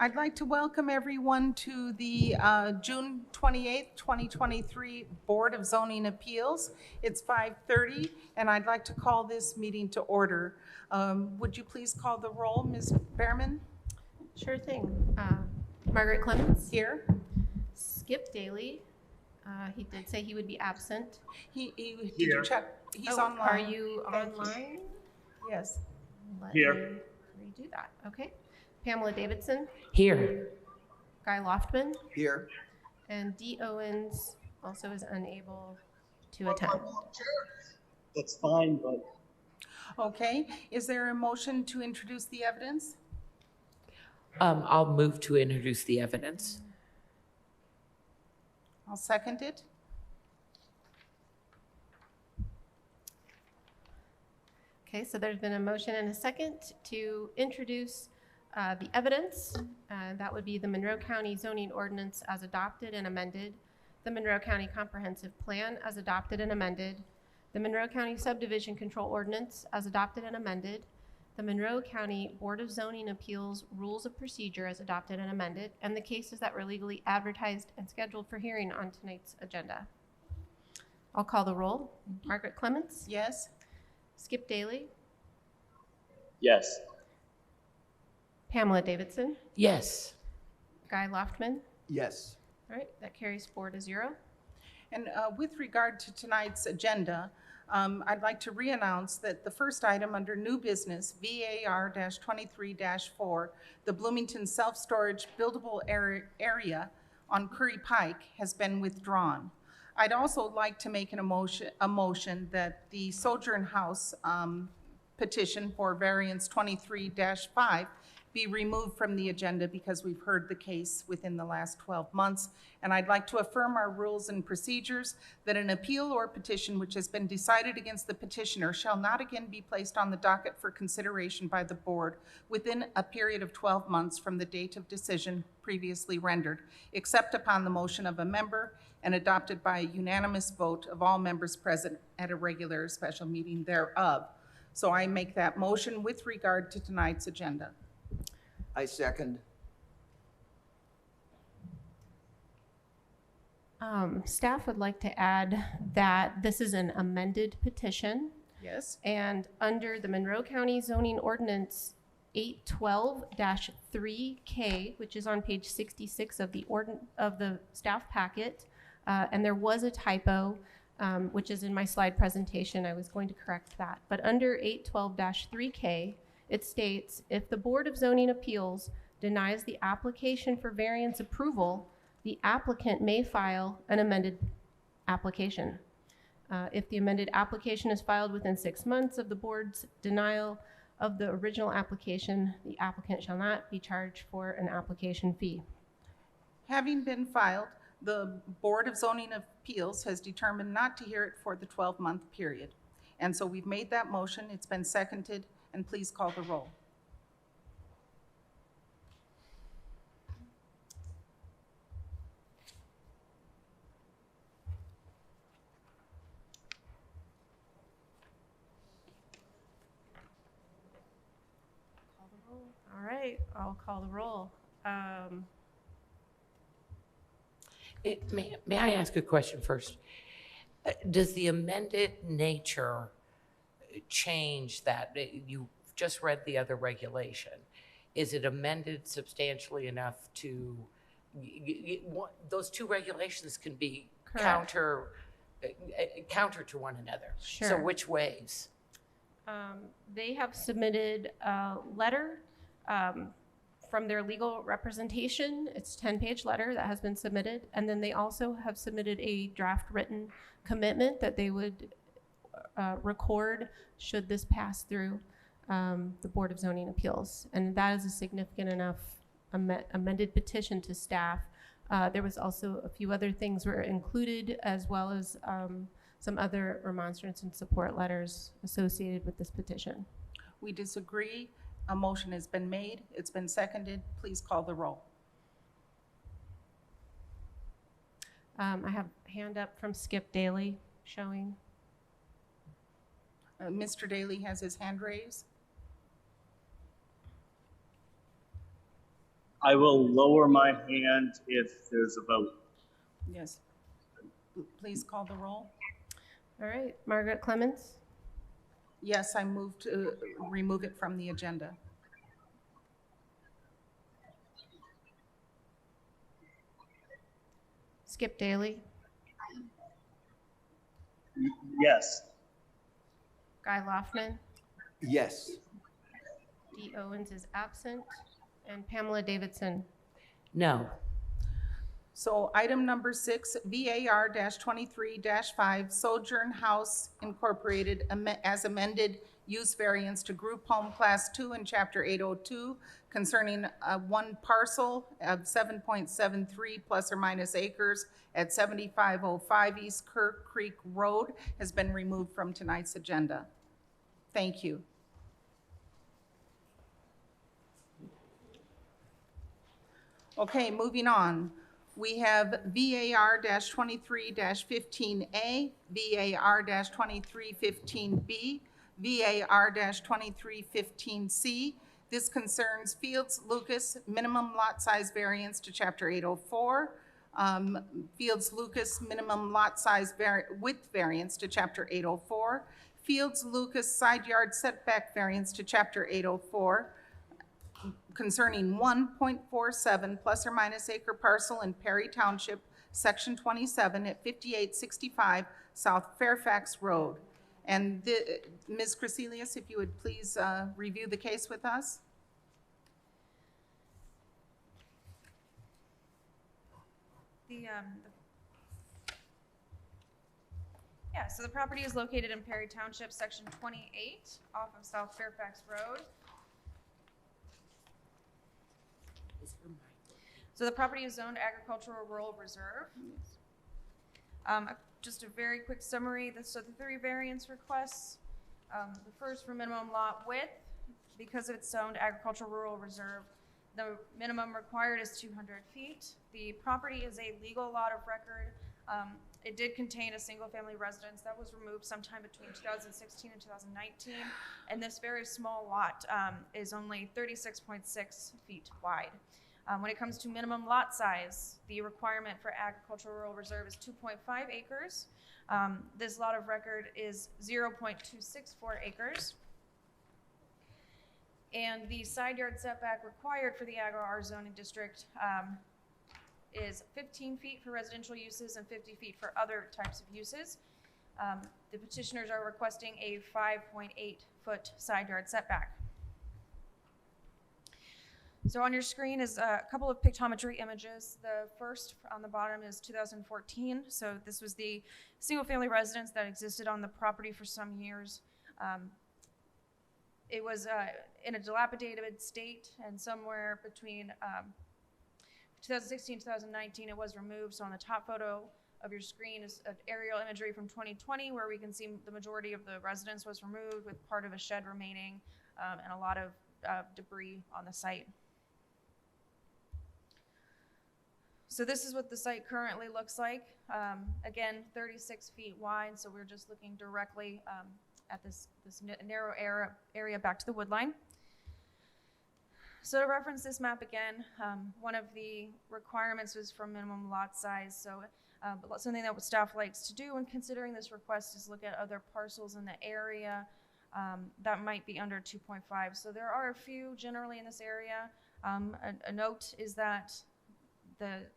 I'd like to welcome everyone to the June 28th, 2023 Board of Zoning Appeals. It's 5:30, and I'd like to call this meeting to order. Would you please call the roll, Ms. Behrman? Sure thing. Margaret Clemens. Here. Skip Daly. He did say he would be absent. Did you check? He's online. Are you online? Yes. Let me redo that. Okay. Pamela Davidson. Here. Guy Loftman. Here. And Dee Owens also is unable to attend. That's fine, but. Okay. Is there a motion to introduce the evidence? I'll move to introduce the evidence. I'll second it. Okay, so there's been a motion and a second to introduce the evidence. That would be the Monroe County zoning ordinance as adopted and amended, the Monroe County Comprehensive Plan as adopted and amended, the Monroe County Subdivision Control Ordinance as adopted and amended, the Monroe County Board of Zoning Appeals Rules of Procedure as adopted and amended, and the cases that were legally advertised and scheduled for hearing on tonight's agenda. I'll call the roll. Margaret Clemens? Yes. Skip Daly? Yes. Pamela Davidson? Yes. Guy Loftman? Yes. All right, that carries 4-0. And with regard to tonight's agenda, I'd like to re-announce that the first item under new business, VAR-23-4, the Bloomington Self-Storage Buildable Area on Curry Pike has been withdrawn. I'd also like to make a motion that the Sojourn House petition for variance 23-5 be removed from the agenda because we've heard the case within the last 12 months. And I'd like to affirm our rules and procedures that an appeal or petition which has been decided against the petitioner shall not again be placed on the docket for consideration by the board within a period of 12 months from the date of decision previously rendered, except upon the motion of a member and adopted by a unanimous vote of all members present at a regular special meeting thereof. So I make that motion with regard to tonight's agenda. I second. Staff would like to add that this is an amended petition, Yes. and under the Monroe County Zoning Ordinance 812-3K, which is on page 66 of the staff packet, and there was a typo, which is in my slide presentation. I was going to correct that. But under 812-3K, it states, if the Board of Zoning Appeals denies the application for variance approval, the applicant may file an amended application. If the amended application is filed within 6 months of the board's denial of the original application, the applicant shall not be charged for an application fee. Having been filed, the Board of Zoning Appeals has determined not to hear it for the 12-month period. And so we've made that motion. It's been seconded, and please call the roll. All right, I'll call the roll. May I ask a question first? Does the amended nature change that? You just read the other regulation. Is it amended substantially enough to, those two regulations can be counter to one another. Sure. So which ways? They have submitted a letter from their legal representation. It's a 10-page letter that has been submitted. And then they also have submitted a draft written commitment that they would record should this pass through the Board of Zoning Appeals. And that is a significant enough amended petition to staff. There was also a few other things were included, as well as some other remonstrance and support letters associated with this petition. We disagree. A motion has been made. It's been seconded. Please call the roll. I have a hand up from Skip Daly showing. Mr. Daly has his hand raised. I will lower my hand if there's a vote. Yes. Please call the roll. All right, Margaret Clemens, Yes, I move to remove it from the agenda. Skip Daly, Yes. Guy Loftman, Yes. Dee Owens is absent, and Pamela Davidson. No. So item number 6, VAR-23-5, Sojourn House Incorporated as amended use variance to group home class 2 in chapter 802 concerning one parcel of 7.73 plus or minus acres at 7505 East Kirk Creek Road has been removed from tonight's agenda. Thank you. Okay, moving on. We have VAR-23-15A, VAR-2315B, VAR-2315C. This concerns Fields Lucas minimum lot size variance to chapter 804, Fields Lucas minimum lot size width variance to chapter 804, Fields Lucas side yard setback variance to chapter 804, concerning 1.47 plus or minus acre parcel in Perry Township, Section 27 at 5865 South Fairfax Road. And Ms. Crecelius, if you would please review the case with us. So the property is located in Perry Township, Section 28, off of South Fairfax Road. So the property is zoned agricultural rural reserve. Just a very quick summary. So the 3 variance requests. The first for minimum lot width, because it's zoned agricultural rural reserve, the minimum required is 200 feet. The property is a legal lot of record. It did contain a single-family residence that was removed sometime between 2016 and 2019, and this very small lot is only 36.6 feet wide. When it comes to minimum lot size, the requirement for agricultural rural reserve is 2.5 acres. This lot of record is 0.264 acres. And the side yard setback required for the Agro-R zoning district is 15 feet for residential uses and 50 feet for other types of uses. The petitioners are requesting a 5.8-foot side yard setback. So on your screen is a couple of pictometry images. The first on the bottom is 2014. So this was the single-family residence that existed on the property for some years. It was in a dilapidated state, and somewhere between 2016 and 2019 it was removed. So on the top photo of your screen is an aerial imagery from 2020 where we can see the majority of the residence was removed with part of a shed remaining and a lot of debris on the site. So this is what the site currently looks like. Again, 36 feet wide, so we're just looking directly at this narrow area back to the wood line. So to reference this map again, one of the requirements was for minimum lot size. So something that staff likes to do when considering this request is look at other parcels in the area that might be under 2.5. So there are a few generally in this area. A note is that the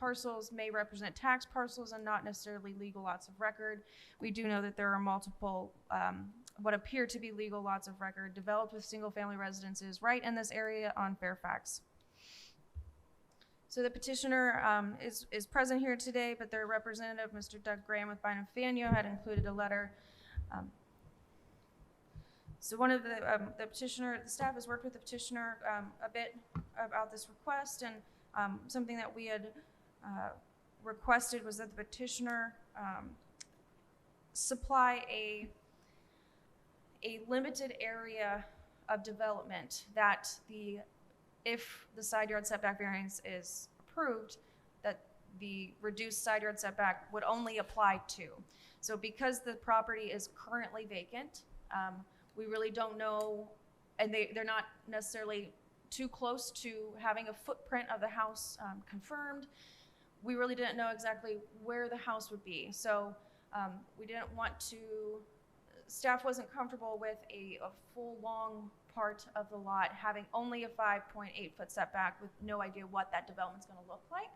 parcels may represent tax parcels and not necessarily legal lots of record. We do know that there are multiple what appear to be legal lots of record developed with single-family residences right in this area on Fairfax. So the petitioner is present here today, but their representative, Mr. Doug Graham with Bynum Faneuil, had included a letter. So one of the staff has worked with the petitioner a bit about this request, and something that we had requested was that the petitioner supply a limited area of development that if the side yard setback variance is approved, that the reduced side yard setback would only apply to. So because the property is currently vacant, we really don't know, and they're not necessarily too close to having a footprint of the house confirmed. We really didn't know exactly where the house would be. So we didn't want to, staff wasn't comfortable with a full long part of the lot having only a 5.8 foot setback with no idea what that development's going to look like.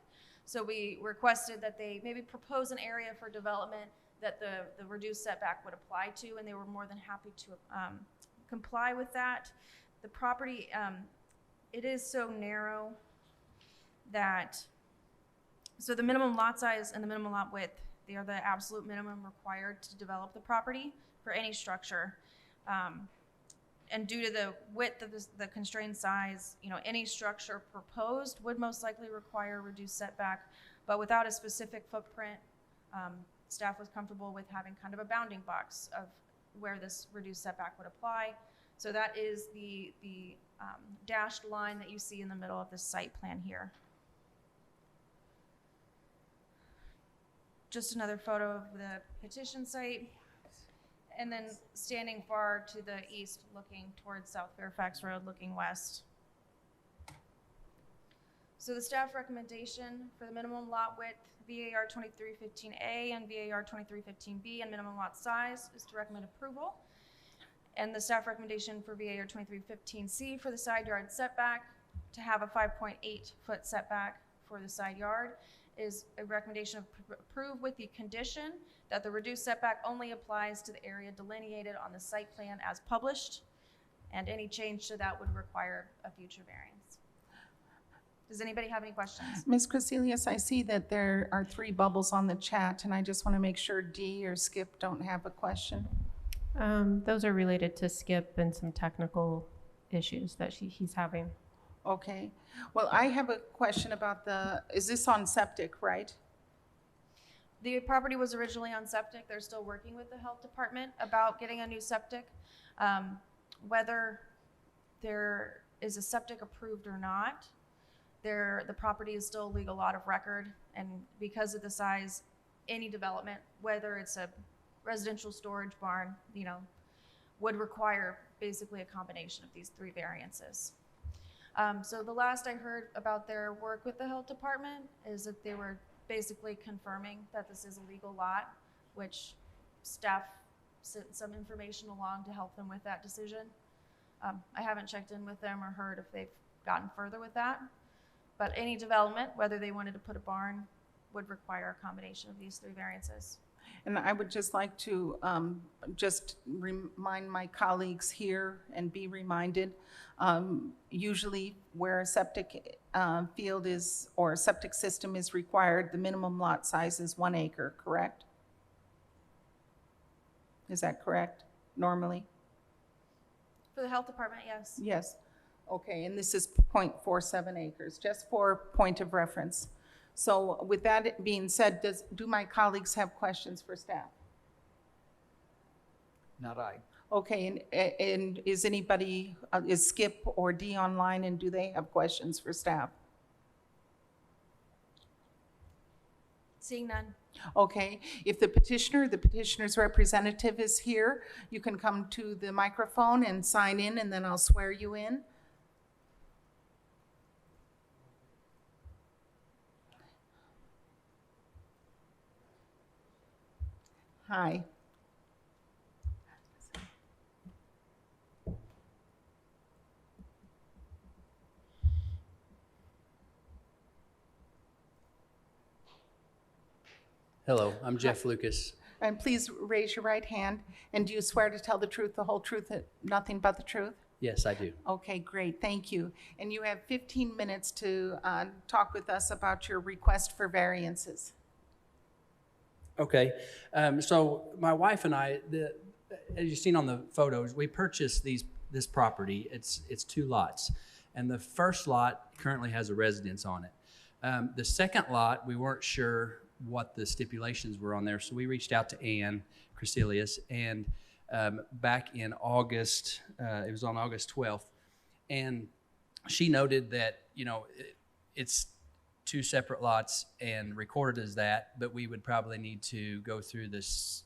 So we requested that they maybe propose an area for development that the reduced setback would apply to, and they were more than happy to comply with that. The property, it is so narrow that, so the minimum lot size and the minimum lot width, they are the absolute minimum required to develop the property for any structure. And due to the width of the constrained size, any structure proposed would most likely require a reduced setback, but without a specific footprint, staff was comfortable with having kind of a bounding box of where this reduced setback would apply. So that is the dashed line that you see in the middle of the site plan here. Just another photo of the petition site. And then standing far to the east, looking towards South Fairfax Road, looking west. So the staff recommendation for the minimum lot width, VAR 2315A and VAR 2315B, and minimum lot size is to recommend approval. And the staff recommendation for VAR 2315C for the side yard setback, to have a 5.8 foot setback for the side yard, is a recommendation of approve with the condition that the reduced setback only applies to the area delineated on the site plan as published, and any change to that would require a future variance. Does anybody have any questions? Ms. Crecelius, I see that there are 3 bubbles on the chat, and I just want to make sure Dee or Skip don't have a question. Those are related to Skip and some technical issues that he's having. Okay. Well, I have a question about is this on septic, right? The property was originally on septic. They're still working with the health department about getting a new septic. Whether there is a septic approved or not, the property is still a legal lot of record, and because of the size, any development, whether it's a residential storage barn, would require basically a combination of these 3 variances. So the last I heard about their work with the health department is that they were basically confirming that this is a legal lot, which staff sent some information along to help them with that decision. I haven't checked in with them or heard if they've gotten further with that, but any development, whether they wanted to put a barn, would require a combination of these 3 variances. And I would just like to just remind my colleagues here and be reminded, usually where a septic field is or a septic system is required, the minimum lot size is 1 acre, correct? Is that correct, normally? For the health department, yes. Yes. Okay, and this is 0.47 acres, just for point of reference. So with that being said, do my colleagues have questions for staff? Not I. Okay, and is anybody, is Skip or Dee online, and do they have questions for staff? Seeing none. Okay, if the petitioner's representative is here, you can come to the microphone and sign in, and then I'll swear you in. Hi. Hello, I'm Jeff Lucas. And please raise your right hand. And do you swear to tell the truth, the whole truth, and nothing but the truth? Yes, I do. Okay, great, thank you. And you have 15 minutes to talk with us about your request for variances. Okay, so my wife and I, as you've seen on the photos, we purchased this property. It's 2 lots, and the first lot currently has a residence on it. The second lot, we weren't sure what the stipulations were on there, so we reached out to Ann Crecelius, and back in August, it was on August 12th, and she noted that, it's 2 separate lots and recorded as that, but we would probably need to go through this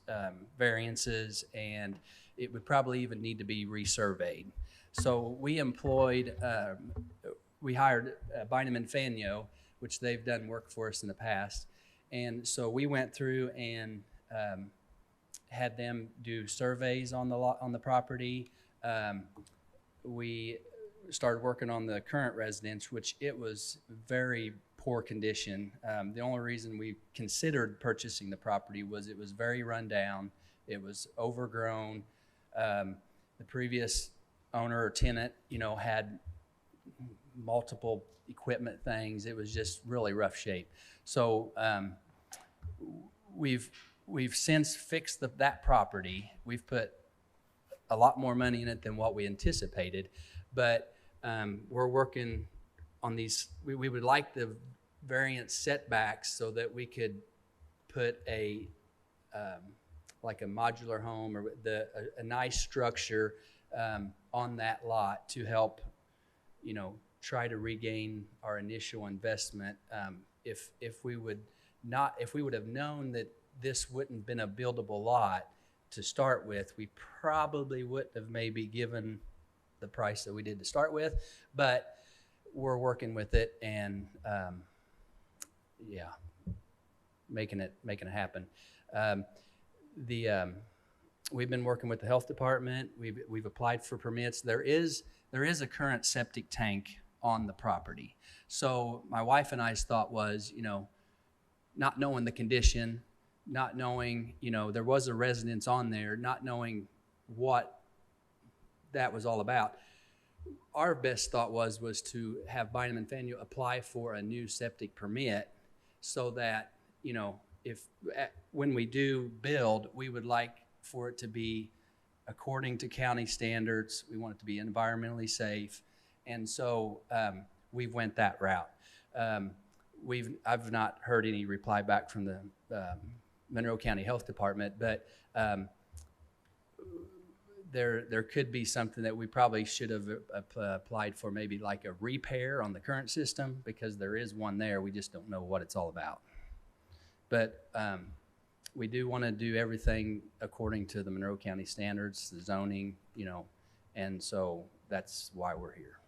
variances, and it would probably even need to be resurveyed. So we employed a we hired Bynum and Fanyo, which they've done work for us in the past. And so we went through and had them do surveys on the property. We started working on the current residence, which it was very poor condition. The only reason we considered purchasing the property was it was very run down. It was overgrown. The previous owner or tenant, had multiple equipment things. It was just really rough shape. So we've since fixed that property. We've put a lot more money in it than what we anticipated, but we're working on these. We would like the variance setbacks so that we could put a like a modular home or a nice structure on that lot to help, try to regain our initial investment. If we would have known that this wouldn't have been a buildable lot to start with, we probably wouldn't have maybe given the price that we did to start with, but we're working with it and making it happen. We've been working with the health department. We've applied for permits. There is a current septic tank on the property. So my wife and I's thought was, not knowing the condition, not knowing, there was a residence on there, not knowing what that was all about. Our best thought was to have Bynum and Faneuil apply for a new septic permit so that, when we do build, we would like for it to be according to county standards. We want it to be environmentally safe. And so we've went that route. I've not heard any reply back from the Monroe County Health Department, but there could be something that we probably should have applied for, maybe like a repair on the current system, because there is one there. We just don't know what it's all about. But we do want to do everything according to the Monroe County standards, the zoning, and so that's why we're here.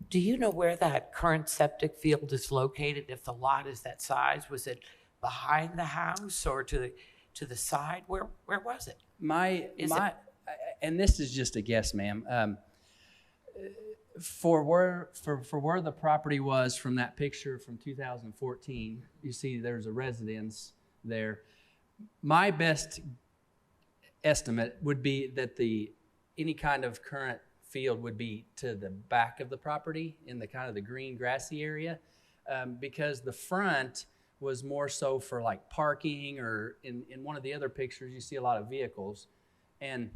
Do you know where that current septic field is located? If the lot is that size, was it behind the house or to the side? Where was it? And this is just a guess, ma'am. For where the property was from that picture from 2014, you see there's a residence there. My best estimate would be that any kind of current field would be to the back of the property in the kind of the green grassy area, because the front was more so for like parking, or in one of the other pictures you see a lot of vehicles, and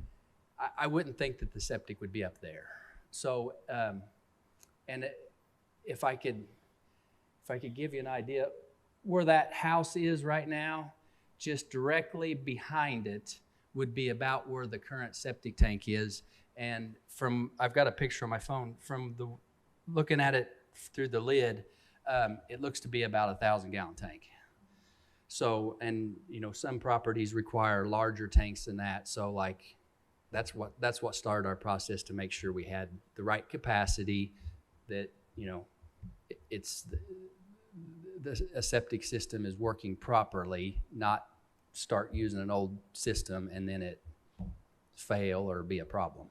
I wouldn't think that the septic would be up there. So, if I could give you an idea where that house is right now, just directly behind it would be about where the current septic tank is. And I've got a picture on my phone looking at it through the lid, it looks to be about 1,000-gallon tank. So, and some properties require larger tanks than that. So like, that's what started our process to make sure we had the right capacity, that a septic system is working properly, not start using an old system and then it fail or be a problem.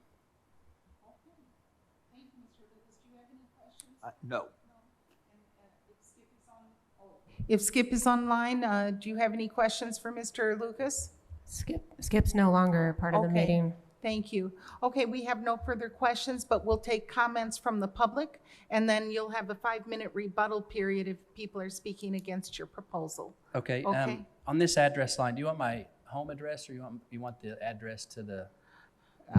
Thank you, Mr. Lucas. Do you have any questions? No. If Skip is online, do you have any questions for Mr. Lucas? Skip's no longer part of the Okay. meeting. Thank you. Okay, we have no further questions, but we'll take comments from the public, and then you'll have a 5-minute rebuttal period if people are speaking against your proposal. Okay. Okay. On this address line, do you want my home address, or you want the address to the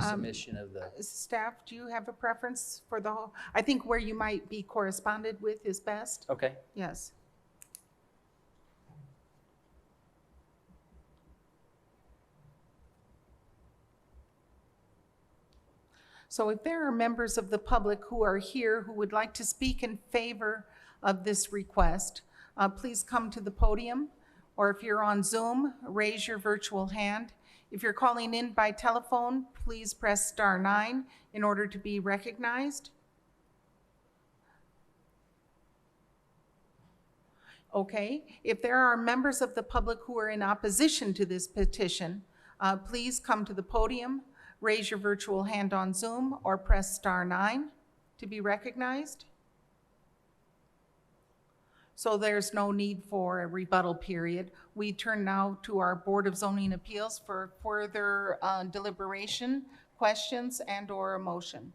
submission of the? Staff, do you have a preference for the whole? I think where you might be corresponded with is best. Okay. Yes. So if there are members of the public who are here who would like to speak in favor of this request, please come to the podium. Or if you're on Zoom, raise your virtual hand. If you're calling in by telephone, please press *9 in order to be recognized. Okay, if there are members of the public who are in opposition to this petition, please come to the podium, raise your virtual hand on Zoom, or press *9 to be recognized. So there's no need for a rebuttal period. We turn now to our Board of Zoning Appeals for further deliberation, questions, and/or a motion.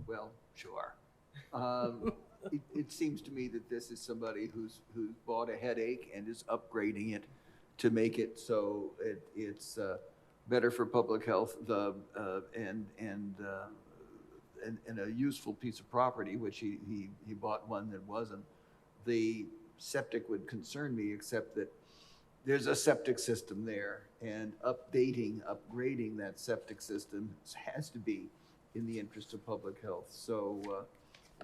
Well, sure. It seems to me that this is somebody who's bought a headache and is upgrading it to make it so it's better for public health, and a useful piece of property, which he bought one that wasn't. The septic would concern me, except that there's a septic system there, and upgrading that septic system has to be in the interest of public health. So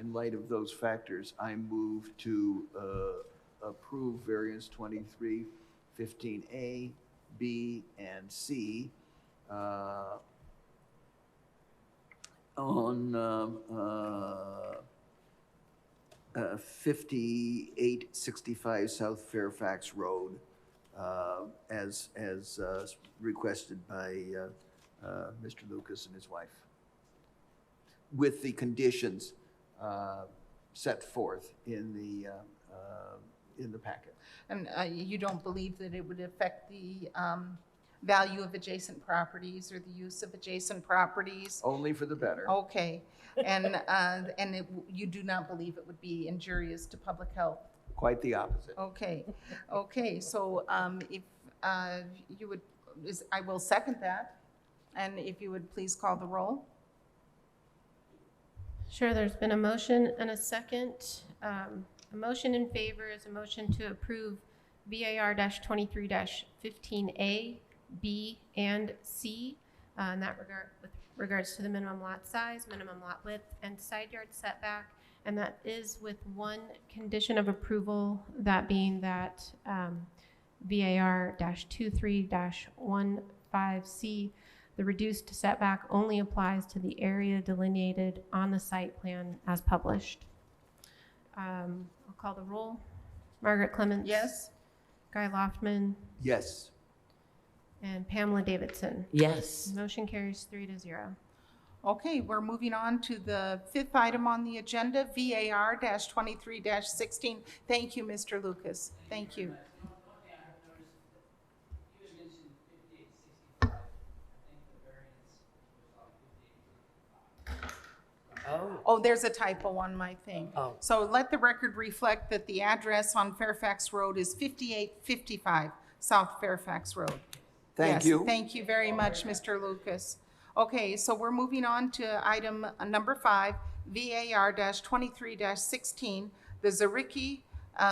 in light of those factors, I move to approve variance 2315A, B, and C on 5865 South Fairfax Road, as requested by Mr. Lucas and his wife, with the conditions set forth in the packet. And you don't believe that it would affect the value of adjacent properties or the use of adjacent properties? Only for the better. Okay, and you do not believe it would be injurious to public health? Quite the opposite. Okay, so if you would, I will second that, and if you would please call the roll. Sure, there's been a motion and a second. A motion in favor is a motion to approve VAR-23-15A, B, and C in that regard, with regards to the minimum lot size, minimum lot width, and side yard setback. And that is with one condition of approval, that being that VAR-23-15C, the reduced setback only applies to the area delineated on the site plan as published. I'll call the roll. Margaret Clements. Yes? Guy Loftman. Yes. And Pamela Davidson. Yes. Motion carries 3-0. Okay, we're moving on to the fifth item on the agenda, VAR-23-16. Thank you, Mr. Lucas. Thank you. Oh, there's a typo on my thing. Oh. So let the record reflect that the address on Fairfax Road is 5855 South Fairfax Road. Thank Yes, you. Thank you very much, Mr. Lucas. Okay, so we're moving on to item number 5, VAR-23-16, the Zaricki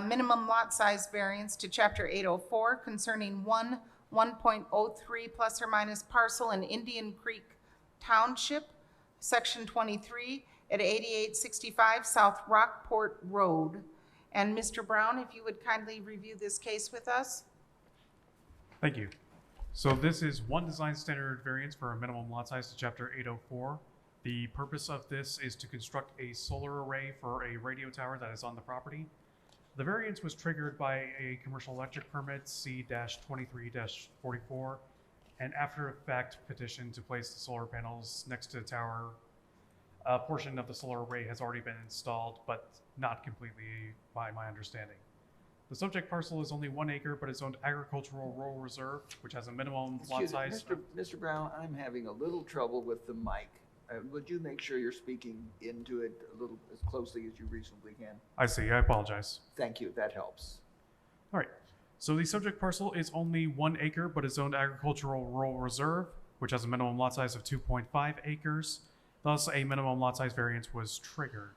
minimum lot size variance to Chapter 804 concerning 1.03 plus or minus parcel in Indian Creek Township, Section 23 at 8865 South Rockport Road. And Mr. Brown, if you would kindly review this case with us. Thank you. So this is one design standard variance for a minimum lot size to Chapter 804. The purpose of this is to construct a solar array for a radio tower that is on the property. The variance was triggered by a commercial electric permit C-23-44, an after-effect petition to place the solar panels next to the tower. A portion of the solar array has already been installed, but not completely by my understanding. The subject parcel is only 1 acre, but it's owned agricultural rural reserve, which has a minimum lot Excuse me, size. Mr. Brown, I'm having a little trouble with the mic. Would you make sure you're speaking into it a little as closely as you reasonably can? I see, I apologize. Thank you, that helps. All right, so the subject parcel is only 1 acre, but it's owned agricultural rural reserve, which has a minimum lot size of 2.5 acres. Thus, a minimum lot size variance was triggered.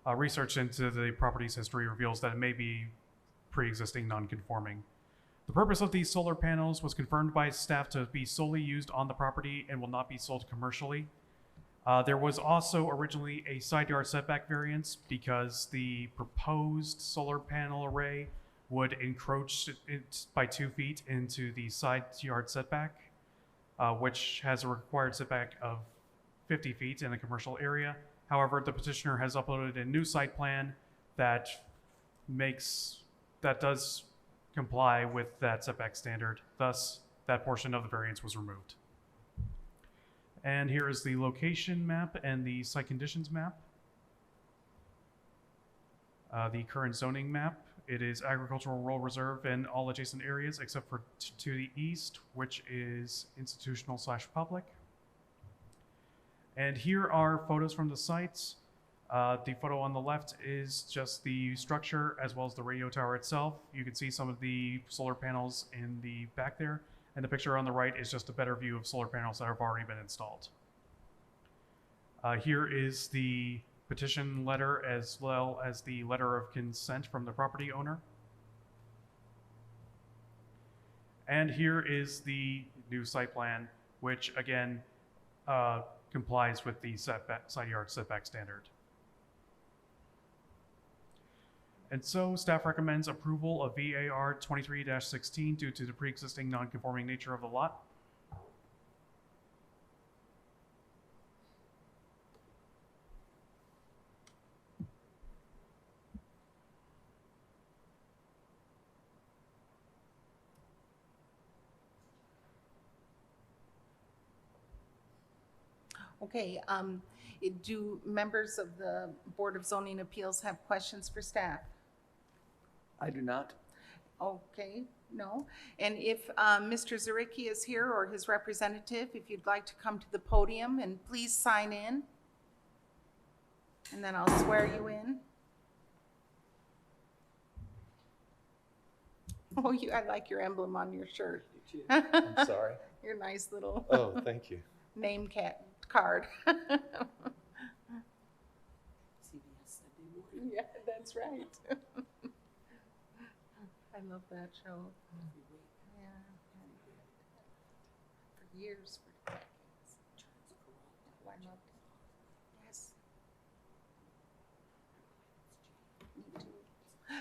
Research into the property's history reveals that it may be pre-existing non-conforming. The purpose of these solar panels was confirmed by staff to be solely used on the property and will not be sold commercially. There was also originally a side yard setback variance because the proposed solar panel array would encroach it by 2 feet into the side yard setback, which has a required setback of 50 feet in the commercial area. However, the petitioner has uploaded a new site plan that does comply with that setback standard. Thus, that portion of the variance was removed. And here is the location map and the site conditions map. The current zoning map, it is agricultural rural reserve in all adjacent areas except for to the east, which is institutional/public. And here are photos from the sites. The photo on the left is just the structure as well as the radio tower itself. You can see some of the solar panels in the back there. And the picture on the right is just a better view of solar panels that have already been installed. Here is the petition letter as well as the letter of consent from the property owner. And here is the new site plan, which again complies with the side yard setback standard. And so staff recommends approval of VAR 23-16 due to the pre-existing non-conforming nature of the lot. Okay, do members of the Board of Zoning Appeals have questions for staff? I do not. Okay, no. And if Mr. Zaricki is here or his representative, if you'd like to come to the podium and please sign in. And then I'll swear you in. Oh, I like your emblem on your shirt. I'm sorry. Your nice little Oh, thank you. name card. Yeah, that's right. I love that show. Yeah. For years, for decades. Oh, I loved it. Yes. Me too.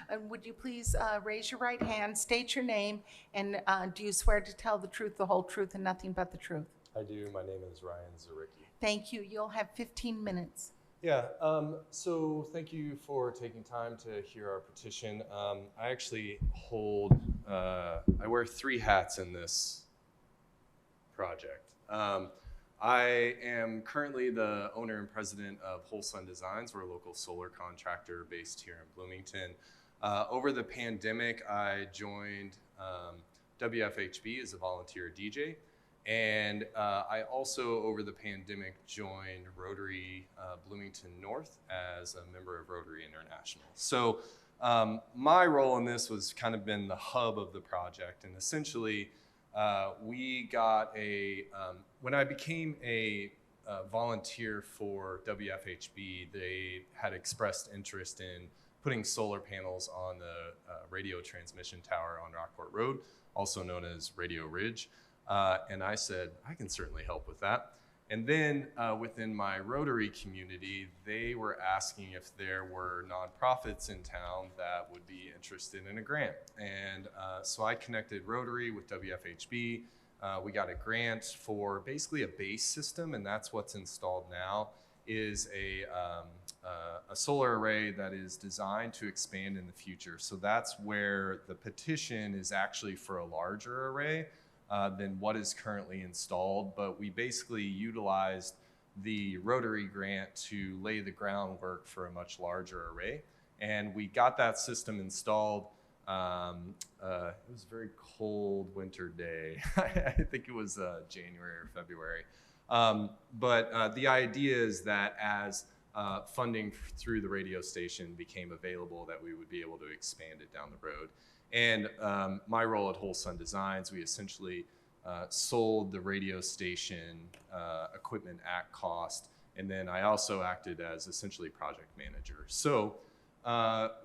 And would you please raise your right hand, state your name, and do you swear to tell the truth, the whole truth, and nothing but the truth? I do. My name is Ryan Zaricki. Thank you. You'll have 15 minutes. Yeah, so thank you for taking time to hear our petition. I actually hold, I wear 3 hats in this project. I am currently the owner and president of Whole Sun Designs. We're a local solar contractor based here in Bloomington. Over the pandemic, I joined WFHB as a volunteer DJ. And I also, over the pandemic, joined Rotary Bloomington North as a member of Rotary International. So my role in this was kind of been the hub of the project. And essentially, we got when I became a volunteer for WFHB, they had expressed interest in putting solar panels on the radio transmission tower on Rockport Road, also known as Radio Ridge. And I said, I can certainly help with that. And then within my Rotary community, they were asking if there were nonprofits in town that would be interested in a grant. And so I connected Rotary with WFHB. We got a grant for basically a base system, and that's what's installed now, is a solar array that is designed to expand in the future. So that's where the petition is actually for a larger array than what is currently installed, but we basically utilized the Rotary grant to lay the groundwork for a much larger array. And we got that system installed. It was a very cold winter day. I think it was January or February. But the idea is that as funding through the radio station became available, that we would be able to expand it down the road. And my role at Whole Sun Designs, we essentially sold the radio station equipment at cost, and then I also acted as essentially project manager. So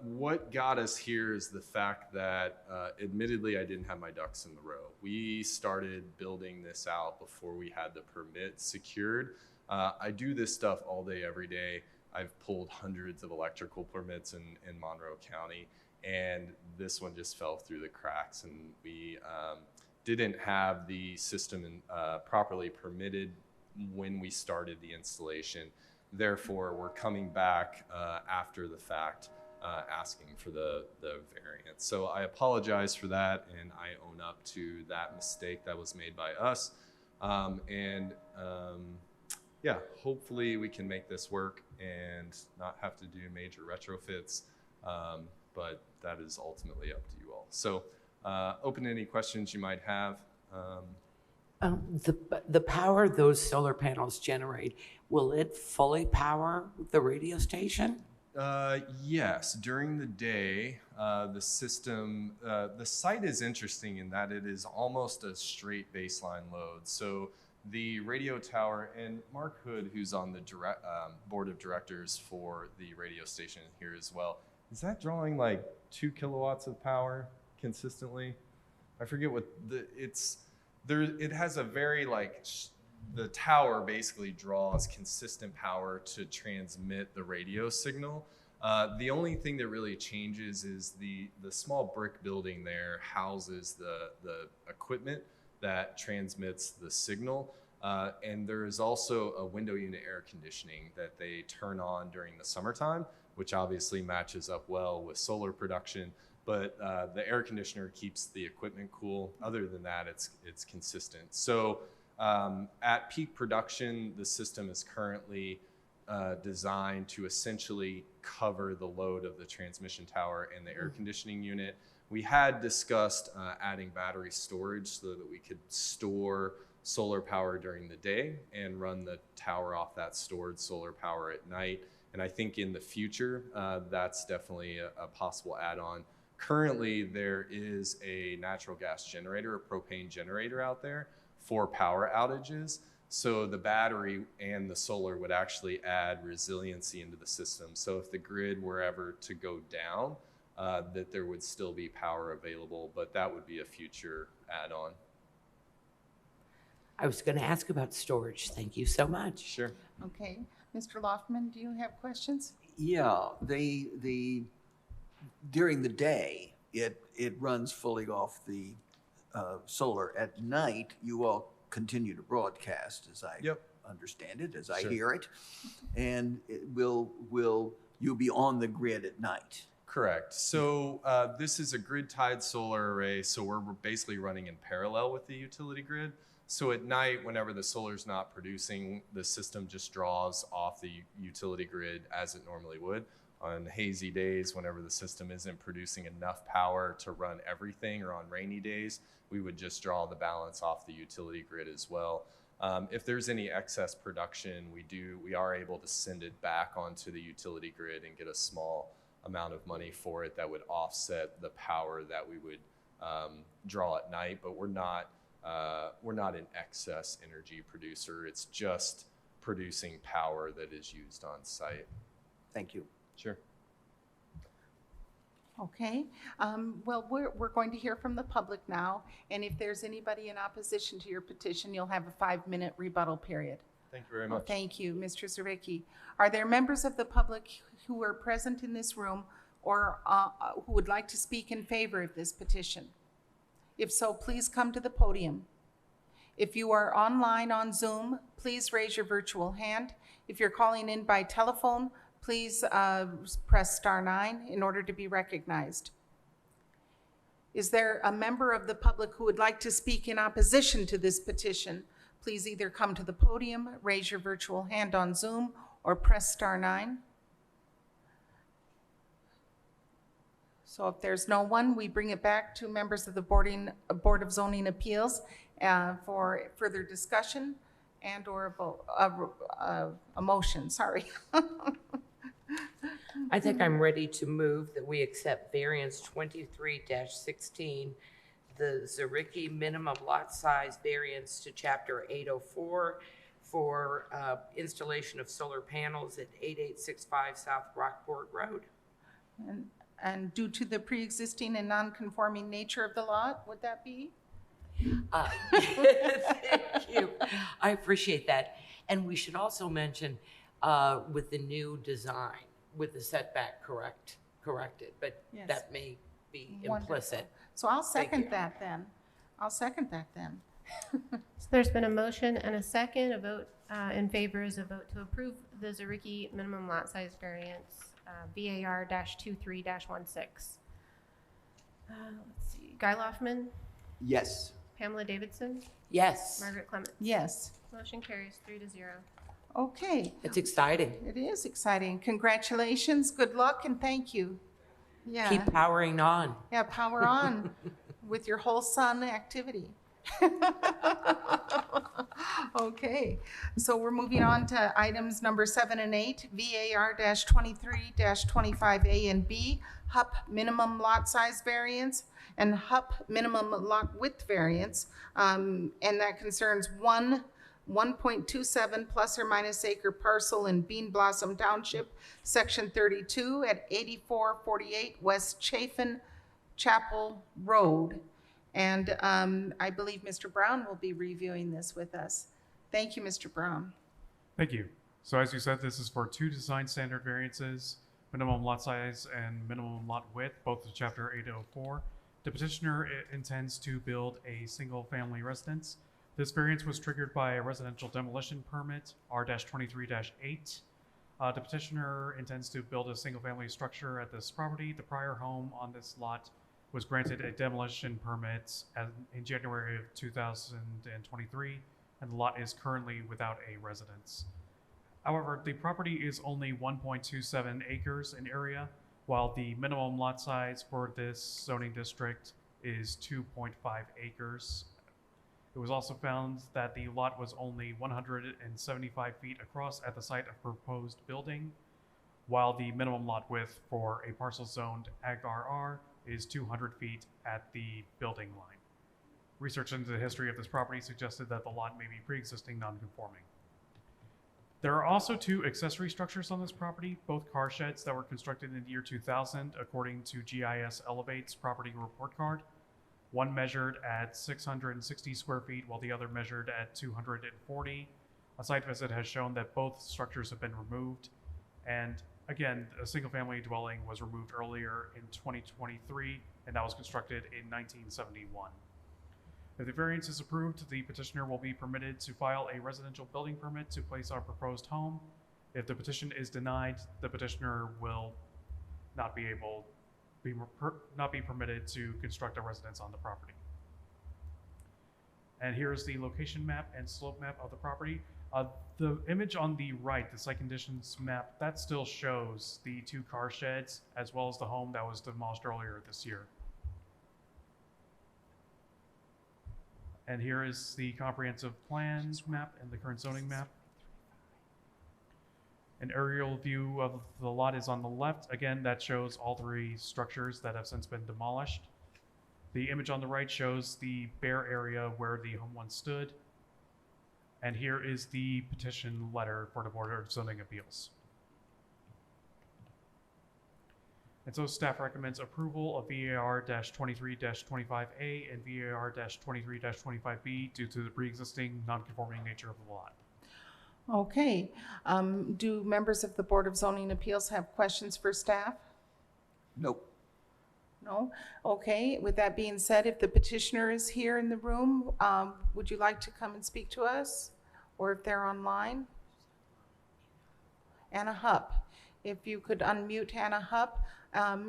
what got us here is the fact that admittedly I didn't have my ducks in the row. We started building this out before we had the permit secured. I do this stuff all day, every day. I've pulled hundreds of electrical permits in Monroe County, and this one just fell through the cracks, and we didn't have the system properly permitted when we started the installation. Therefore, we're coming back after the fact, asking for the variance. So I apologize for that, and I own up to that mistake that was made by us. Yeah, hopefully we can make this work and not have to do major retrofits, but that is ultimately up to you all. So open to any questions you might have. The power those solar panels generate, will it fully power the radio station? Yes, during the day, the system, the site is interesting in that it is almost a straight baseline load. So the radio tower, and Mark Hood, who's on the board of directors for the radio station here as well, is that drawing like 2 kilowatts of power consistently? I forget what it has a very the tower basically draws consistent power to transmit the radio signal. The only thing that really changes is the small brick building there houses the equipment that transmits the signal. And there is also a window unit air conditioning that they turn on during the summertime, which obviously matches up well with solar production. But the air conditioner keeps the equipment cool. Other than that, it's consistent. So at peak production, the system is currently designed to essentially cover the load of the transmission tower and the air conditioning unit. We had discussed adding battery storage so that we could store solar power during the day and run the tower off that stored solar power at night. And I think in the future, that's definitely a possible add-on. Currently, there is a natural gas generator, a propane generator out there for power outages. So the battery and the solar would actually add resiliency into the system. So if the grid were ever to go down, that there would still be power available, but that would be a future add-on. I was going to ask about storage. Thank you so much. Sure. Okay. Mr. Loftman, do you have questions? Yeah, during the day, it runs fully off the solar. At night, you all continue to broadcast, as I understand it, as I hear it. And will you be on the grid at night? Correct. So this is a grid-tied solar array, so we're basically running in parallel with the utility grid. So at night, whenever the solar's not producing, the system just draws off the utility grid as it normally would. On hazy days, whenever the system isn't producing enough power to run everything, or on rainy days, we would just draw the balance off the utility grid as well. If there's any excess production, we are able to send it back onto the utility grid and get a small amount of money for it that would offset the power that we would draw at night. But we're not an excess energy producer. It's just producing power that is used on site. Thank you. Sure. Okay. Well, we're going to hear from the public now. And if there's anybody in opposition to your petition, you'll have a 5-minute rebuttal period. Thank you very much. Thank you, Mr. Zaricki. Are there members of the public who are present in this room or who would like to speak in favor of this petition? If so, please come to the podium. If you are online on Zoom, please raise your virtual hand. If you're calling in by telephone, please press *9 in order to be recognized. Is there a member of the public who would like to speak in opposition to this petition? Please either come to the podium, raise your virtual hand on Zoom, or press *9. So if there's no one, we bring it back to members of the Board of Zoning Appeals for further discussion and or a motion, sorry. I think I'm ready to move that we accept variance 23-16, the Zaricki minimum lot size variance to chapter 804 for installation of solar panels at 8865 South Rockport Road. And due to the pre-existing and non-conforming nature of the lot, would that be? Thank you. I appreciate that. And we should also mention with the new design, with the setback corrected, but Yes. that may be Wonderful. implicit. So I'll Thank second you. that then. I'll second that then. So there's been a motion and a second. A vote in favor is a vote to approve the Zurich minimum lot size variance, VAR-23-16. Let's see, Guy Loftman, Yes. Pamela Davidson, Yes, Margaret Clements. Yes. Motion carries 3-0. Okay, it's exciting. it is exciting. Congratulations, good luck, and thank you. Yeah. Keep powering on. Yeah, power on with your whole sun activity. Okay, so we're moving on to items number 7 and 8, VAR-23-25A and B, HUP minimum lot size variance and HUP minimum lot width variance. And that concerns 1.27 plus or minus acre parcel in Bean Blossom Township, Section 32 at 8448 West Chafin Chapel Road. And I believe Mr. Brown will be reviewing this with us. Thank you, Mr. Brown. Thank you. So as you said, this is for 2 design standard variances, minimum lot size and minimum lot width, both of Chapter 804. The petitioner intends to build a single-family residence. This variance was triggered by a residential demolition permit, R-23-8. The petitioner intends to build a single-family structure at this property. The prior home on this lot was granted a demolition permit in January of 2023, and the lot is currently without a residence. However, the property is only 1.27 acres in area, while the minimum lot size for this zoning district is 2.5 acres. It was also found that the lot was only 175 feet across at the site of proposed building, while the minimum lot width for a parcel zoned Ag-RR is 200 feet at the building line. Research into the history of this property suggested that the lot may be pre-existing non-conforming. There are also 2 accessory structures on this property, both car sheds that were constructed in the year 2000 according to GIS Elevate's property report card. One measured at 660 square feet while the other measured at 240. A site visit has shown that both structures have been removed. And again, a single family dwelling was removed earlier in 2023, and that was constructed in 1971. If the variance is approved, the petitioner will be permitted to file a residential building permit to place our proposed home. If the petition is denied, the petitioner will not be permitted to construct a residence on the property. And here's the location map and slope map of the property. The image on the right, the site conditions map, that still shows the 2 car sheds as well as the home that was demolished earlier this year. And here is the comprehensive plans map and the current zoning map. An aerial view of the lot is on the left. Again, that shows all 3 structures that have since been demolished. The image on the right shows the bare area where the home once stood. And here is the petition letter for the Board of Zoning Appeals. And so staff recommends approval of VAR-23-25A and VAR-23-25B due to the pre-existing non-conforming nature of the lot. Okay, do members of the Board of Zoning Appeals have questions for staff? Nope. No? Okay, with that being said, if the petitioner is here in the room, would you like to come and speak to us? Or if they're online? Anna Hupp. If you could unmute Anna Hupp.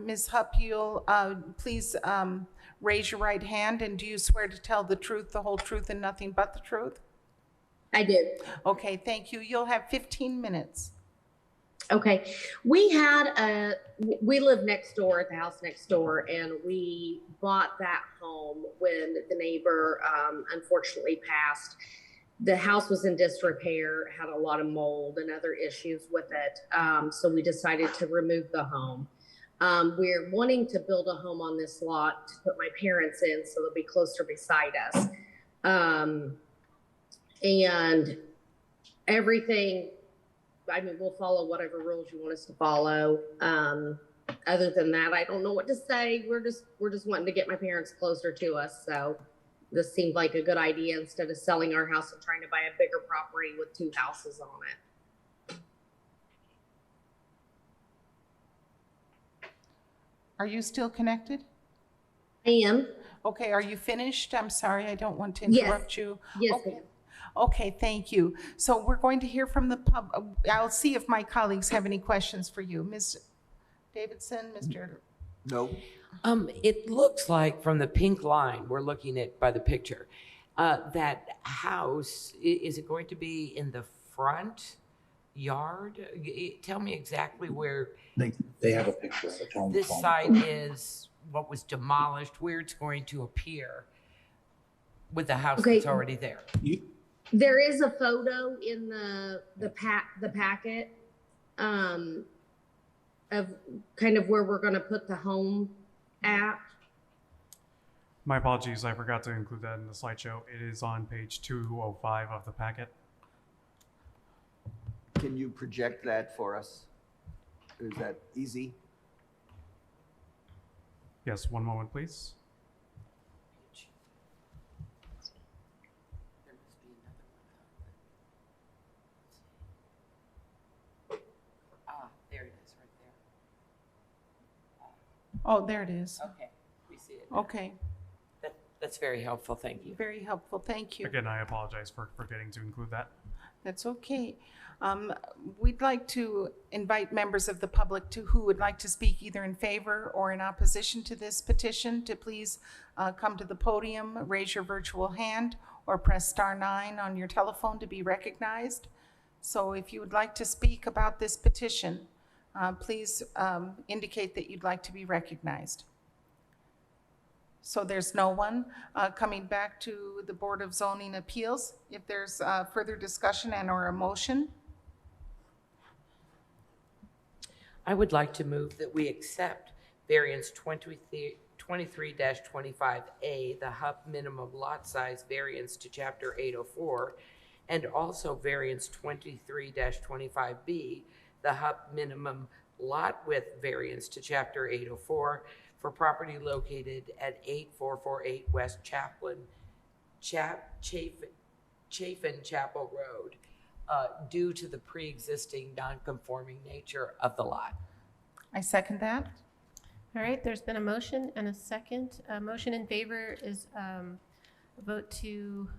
Ms. Hupp, you'll please raise your right hand, and do you swear to tell the truth, the whole truth, and nothing but the truth? I do. Okay, thank you. You'll have 15 minutes. Okay. We live next door at the house next door, and we bought that home when the neighbor unfortunately passed. The house was in disrepair, had a lot of mold and other issues with it. So we decided to remove the home. We're wanting to build a home on this lot to put my parents in so they'll be closer beside us. And everything, I mean, we'll follow whatever rules you want us to follow. Other than that, I don't know what to say. We're just wanting to get my parents closer to us. So this seemed like a good idea instead of selling our house and trying to buy a bigger property with 2 houses on it. Are you still connected? I am. Okay, are you finished? I'm sorry, I don't want to Yes. interrupt you. Yes, Okay. ma'am. Okay, thank you. So we're going to hear from the I'll see if my colleagues have any questions for you. Ms. Davidson, Mr. No, It looks like from the pink line we're looking at by the picture, that house, is it going to be in the front yard? Tell me exactly where They have a picture of it. On the this phone. site is, what was demolished, where it's going to appear with the house Okay. that's already there. There is a photo in the packet of kind of where we're going to put the home at. My apologies, I forgot to include that in the slideshow. It is on page 205 of the packet. can you project that for us? Is that easy? Yes, one moment, please. There must be another one. There it is, right there. Oh, there it is. Okay, we see it now. Okay, That's very helpful, thank you. very helpful, thank you. Again, I apologize for forgetting to include that. That's okay. We'd like to invite members of the public who would like to speak either in favor or in opposition to this petition to please come to the podium, raise your virtual hand, or press *9 on your telephone to be recognized. So if you would like to speak about this petition, please indicate that you'd like to be recognized. So there's no one. Coming back to the Board of Zoning Appeals, if there's further discussion and/or a motion. I would like to move that we accept variance 23-25A, the HUP minimum lot size variance to chapter 804, and also variance 23-25B, the HUP minimum lot width variance to chapter 804 for property located at 8448 West Chafin Chapel Road, due to the pre-existing non-conforming nature of the lot. I second that. All right, there's been a motion and a second. A motion in favor is a vote to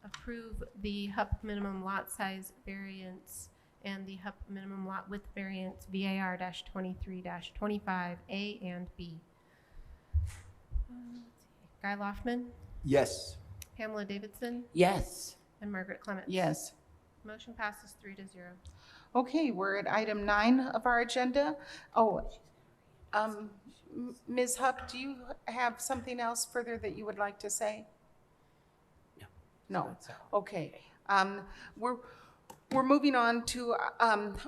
approve the HUP minimum lot size variance and the HUP minimum lot width variance VAR-23-25A and B. Guy Loftman, Yes. Pamela Davidson, Yes. and Margaret Clements. Yes. Motion passes 3-0. Okay, we're at item 9 of our agenda. Oh, Ms. Hupp, do you have something else further that you would like to say? No. No. That's all. Okay. We're moving on to,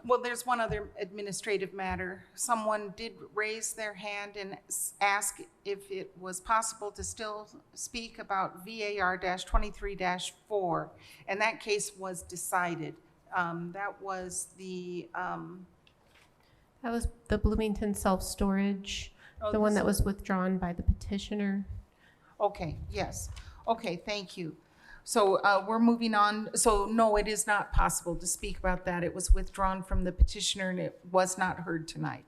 well, there's one other administrative matter. Someone did raise their hand and ask if it was possible to still speak about VAR-23-4, and that case was decided. That was the, That was the Bloomington self-storage, Oh, the one this- that was withdrawn by the petitioner. okay, yes. Okay, thank you. So we're moving on. So no, it is not possible to speak about that. It was withdrawn from the petitioner and it was not heard tonight.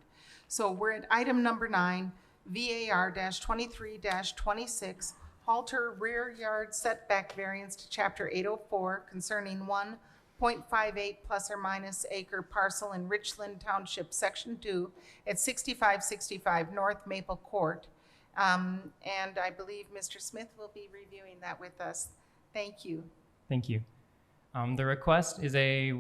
So we're at item number 9, VAR-23-26, halter rear yard setback variance to chapter 804 concerning 1.58 plus or minus acre parcel in Richland Township, section 2 at 6565 North Maple Court. And I believe Mr. Smith will be reviewing that with us. Thank you. Thank you. The request is a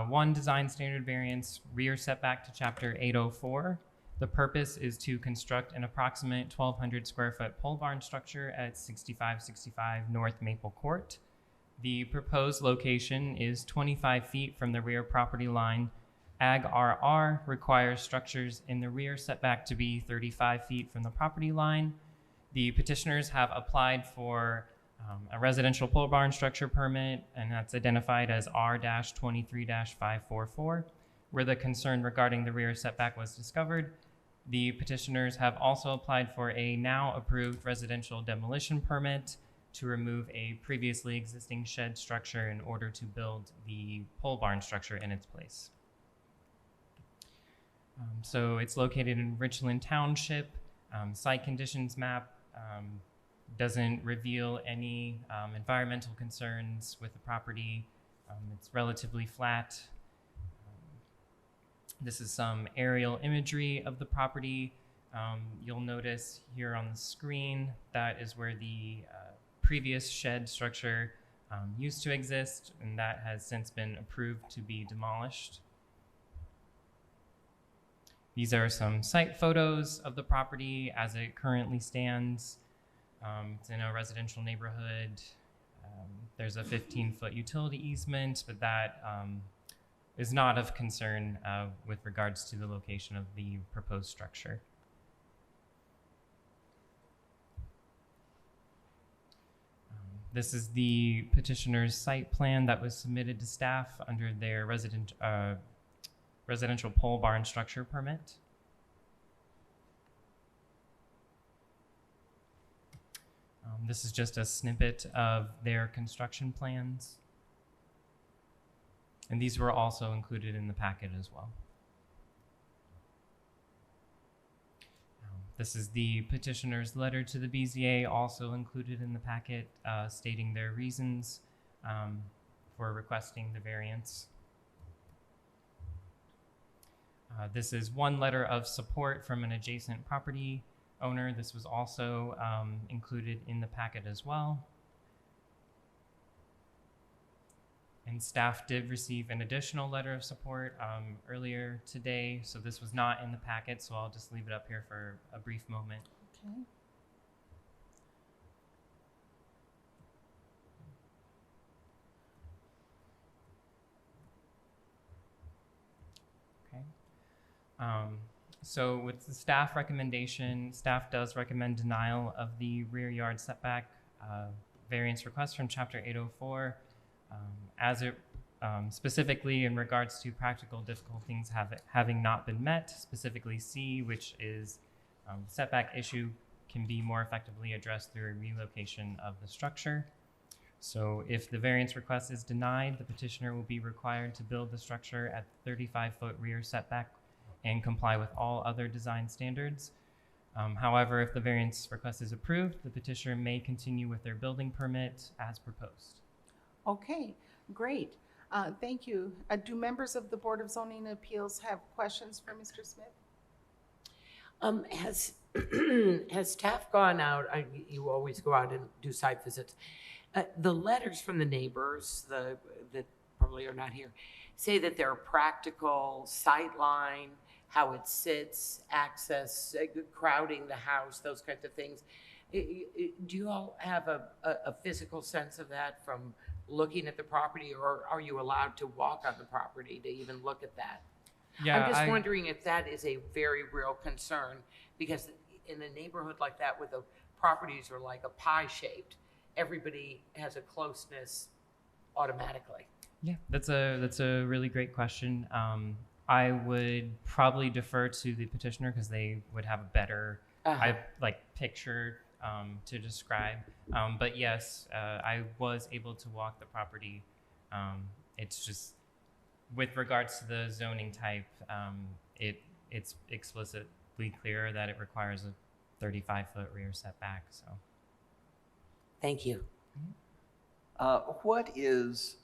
one design standard variance rear setback to chapter 804. The purpose is to construct an approximate 1,200 square foot pole barn structure at 6565 North Maple Court. The proposed location is 25 feet from the rear property line. Ag RR requires structures in the rear setback to be 35 feet from the property line. The petitioners have applied for a residential pole barn structure permit, and that's identified as R-23-544, where the concern regarding the rear setback was discovered. The petitioners have also applied for a now approved residential demolition permit to remove a previously existing shed structure in order to build the pole barn structure in its place. So it's located in Richland Township. Site conditions map doesn't reveal any environmental concerns with the property. It's relatively flat. This is some aerial imagery of the property. You'll notice here on the screen that is where the previous shed structure used to exist, and that has since been approved to be demolished. These are some site photos of the property as it currently stands. It's in a residential neighborhood. There's a 15-foot utility easement, but that is not of concern with regards to the location of the proposed structure. This is the petitioner's site plan that was submitted to staff under their residential pole barn structure permit. This is just a snippet of their construction plans. And these were also included in the packet as well. This is the petitioner's letter to the BZA, also included in the packet, stating their reasons for requesting the variance. This is one letter of support from an adjacent property owner. This was also included in the packet as well. And staff did receive an additional letter of support earlier today, so this was not in the packet, so I'll just leave it up here for a brief moment. Okay. So with the staff recommendation, staff does recommend denial of the rear yard setback variance request from Chapter 804. As it specifically in regards to practical difficulties having not been met, specifically C, which is setback issue can be more effectively addressed through a relocation of the structure. So if the variance request is denied, the petitioner will be required to build the structure at 35-foot rear setback and comply with all other design standards. However, if the variance request is approved, the petitioner may continue with their building permit as proposed. Okay, great. Thank you. Do members of the Board of Zoning Appeals have questions for Mr. Smith? Has staff gone out, you always go out and do site visits. The letters from the neighbors that probably are not here say that they're practical, sightline, how it sits, access, crowding the house, those kinds of things. Do you all have a physical sense of that from looking at the property, or are you allowed to walk on the property to even look at that? Yeah, I'm just wondering if that is a very real concern, because in a neighborhood like that where the properties are like a pie shaped, everybody has a closeness automatically. Yeah, that's a really great question. I would probably defer to the petitioner because they would have a better picture to describe. But yes, I was able to walk the property. It's just with regards to the zoning type, it's explicitly clear that it requires a 35-foot rear setback. So, thank you. What is,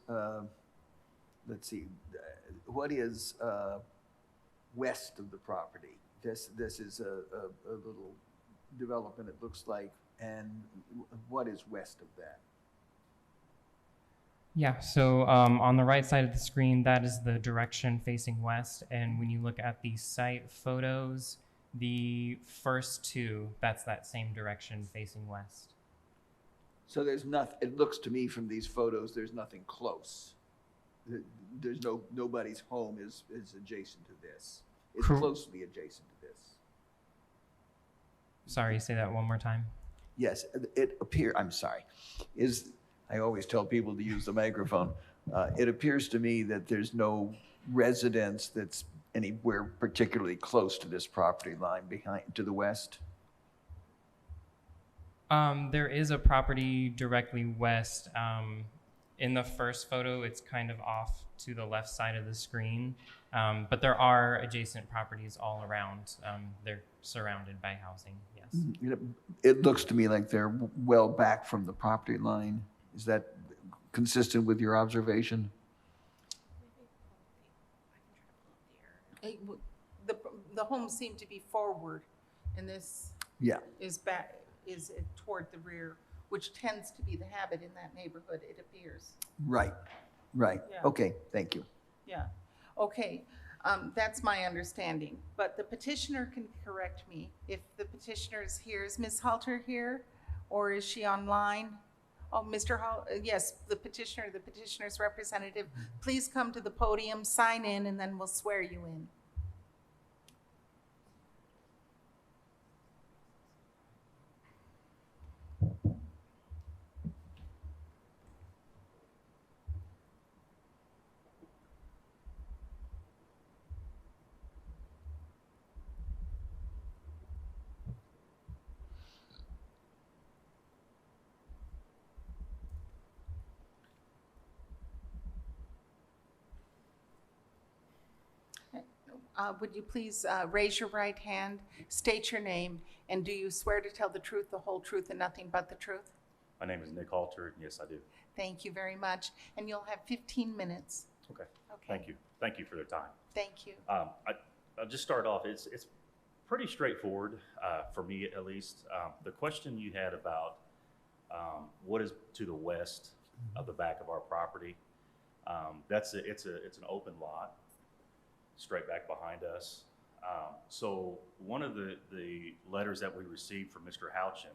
let's see, what is west of the property? This is a little development, it looks like, and what is west of that? Yeah, so on the right side of the screen, that is the direction facing west. And when you look at the site photos, the first two, that's that same direction facing west. So there's nothing, it looks to me from these photos, there's nothing close. There's nobody's home is adjacent to this. It's closely adjacent to this. Sorry, say that one more time. Yes, I'm sorry. I always tell people to use the microphone. It appears to me that there's no residence that's anywhere particularly close to this property line to the west. There is a property directly west. In the first photo, it's kind of off to the left side of the screen, but there are adjacent properties all around. They're surrounded by housing, yes. It looks to me like they're well back from the property line. Is that consistent with your observation? The homes seem to be forward, and this Yeah. is back, is toward the rear, which tends to be the habit in that neighborhood, it appears. Right. Yeah. Okay, thank you. Yeah, okay, that's my understanding, but the petitioner can correct me if the petitioner is here. Is Ms. Halter here, or is she online? Oh, Mr. Hall, yes, the petitioner's representative, please come to the podium, sign in, and then we'll swear you in. Would you please raise your right hand, state your name, and do you swear to tell the truth, the whole truth, and nothing but the truth? My name is Nick Halter, and yes, I do. Thank you very much, and you'll have 15 minutes. Okay. Okay. Thank you. Thank you for the time. Thank you. I'll just start off. It's pretty straightforward for me, at least. The question you had about what is to the west of the back of our property, it's an open lot, straight back behind us. So one of the letters that we received from Mr. Houchin,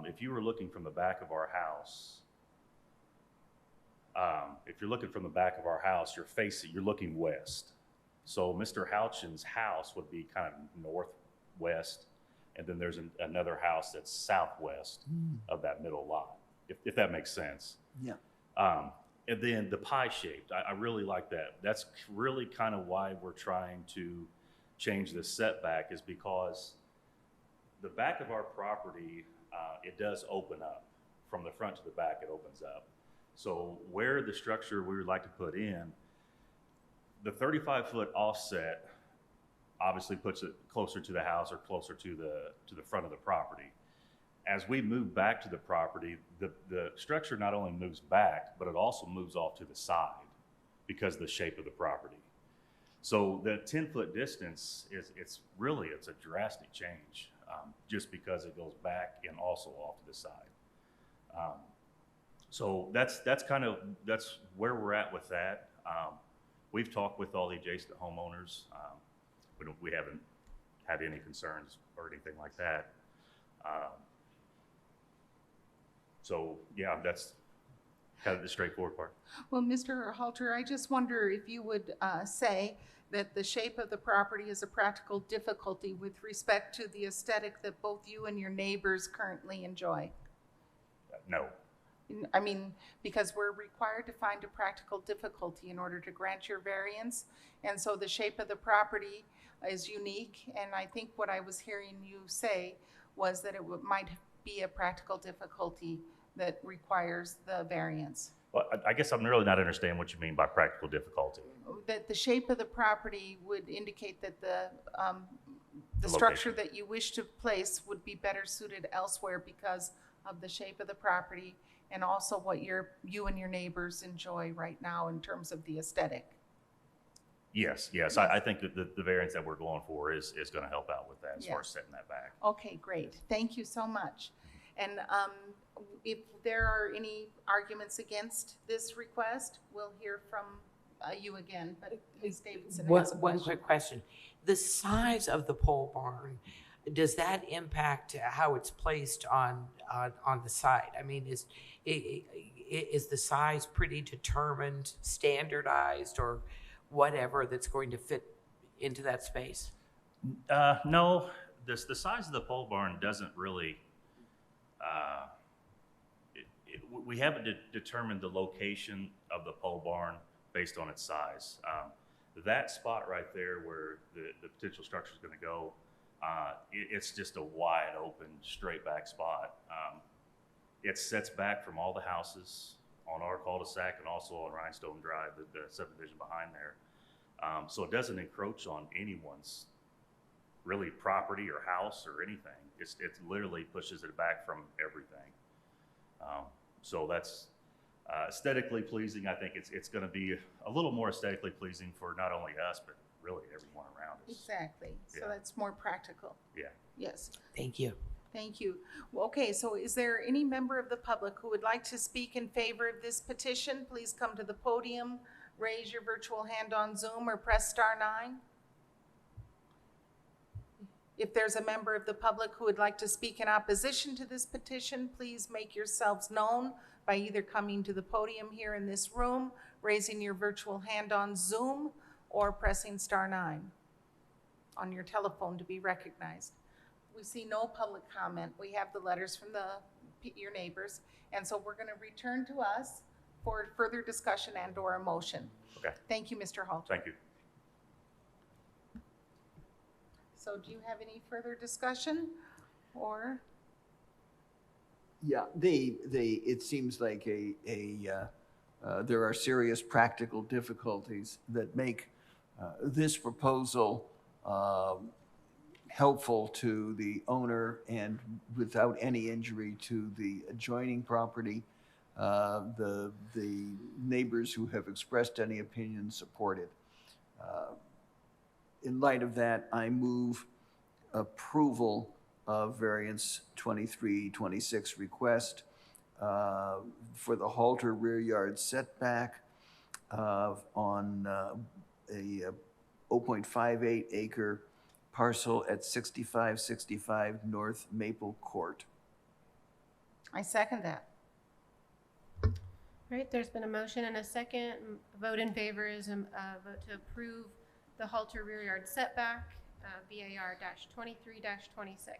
if you were looking from the back of our house, you're looking west. So Mr. Houchin's house would be kind of northwest, and then there's another house that's southwest of that middle lot, if that makes sense. Yeah. And then the pie shaped, I really like that. That's really kind of why we're trying to change the setback, is because the back of our property, it does open up. From the front to the back, it opens up. So where the structure we would like to put in, the 35-foot offset obviously puts it closer to the house or closer to the front of the property. As we move back to the property, the structure not only moves back, but it also moves off to the side because of the shape of the property. So the 10-foot distance it's a drastic change, just because it goes back and also off to the side. So that's where we're at with that. We've talked with all the adjacent homeowners. We haven't had any concerns or anything like that. So yeah, that's kind of the straightforward part. Well, Mr. Halter, I just wonder if you would say that the shape of the property is a practical difficulty with respect to the aesthetic that both you and your neighbors currently enjoy. No. I mean, because we're required to find a practical difficulty in order to grant your variance. And so the shape of the property is unique. And I think what I was hearing you say was that it might be a practical difficulty that requires the variance. Well, I guess I'm really not understanding what you mean by practical difficulty. That the shape of the property would indicate that the structure that you wish to place would be better suited elsewhere because of the shape of the property and also what you and your neighbors enjoy right now in terms of the aesthetic. Yes. I think that the variance that we're going for is going to help out with that as far as setting that back. Okay, great. Thank you so much. And if there are any arguments against this request, we'll hear from you again. But Ms. Davidson has a One question. quick question. The size of the pole barn, does that impact how it's placed on the site? I mean, is the size pretty determined, standardized, or whatever that's going to fit into that space? No, the size of the pole barn doesn't really. We haven't determined the location of the pole barn based on its size. That spot right there where the potential structure is going to go, it's just a wide open, straight back spot. It sets back from all the houses on our cul-de-sac and also on Rhinestone Drive, the subdivision behind there. So it doesn't encroach on anyone's really property or house or anything. It literally pushes it back from everything. So that's aesthetically pleasing. I think it's going to be a little more aesthetically pleasing for not only us, but really everyone around us. Exactly. So Yeah. that's more practical. Yeah. Yes. Thank you. Thank you. Well, okay, so is there any member of the public who would like to speak in favor of this petition? Please come to the podium, raise your virtual hand on Zoom, or press *9. If there's a member of the public who would like to speak in opposition to this petition, please make yourselves known by either coming to the podium here in this room, raising your virtual hand on Zoom, or pressing *9 on your telephone to be recognized. We see no public comment. We have the letters from your neighbors, and so we're going to return to us for further discussion and/or a motion. Okay. Thank you, Mr. Halter. Thank you. So do you have any further discussion, or? Yeah, it seems like there are serious practical difficulties that make this proposal helpful to the owner and without any injury to the adjoining property. The neighbors who have expressed any opinion support it. In light of that, I move approval of variance 2326 request for the Halter rear yard setback on a 0.58 acre parcel at 6565 North Maple Court. I second that. All right, there's been a motion and a second. Vote in favor is a vote to approve the Halter rear yard setback, VAR-23-26.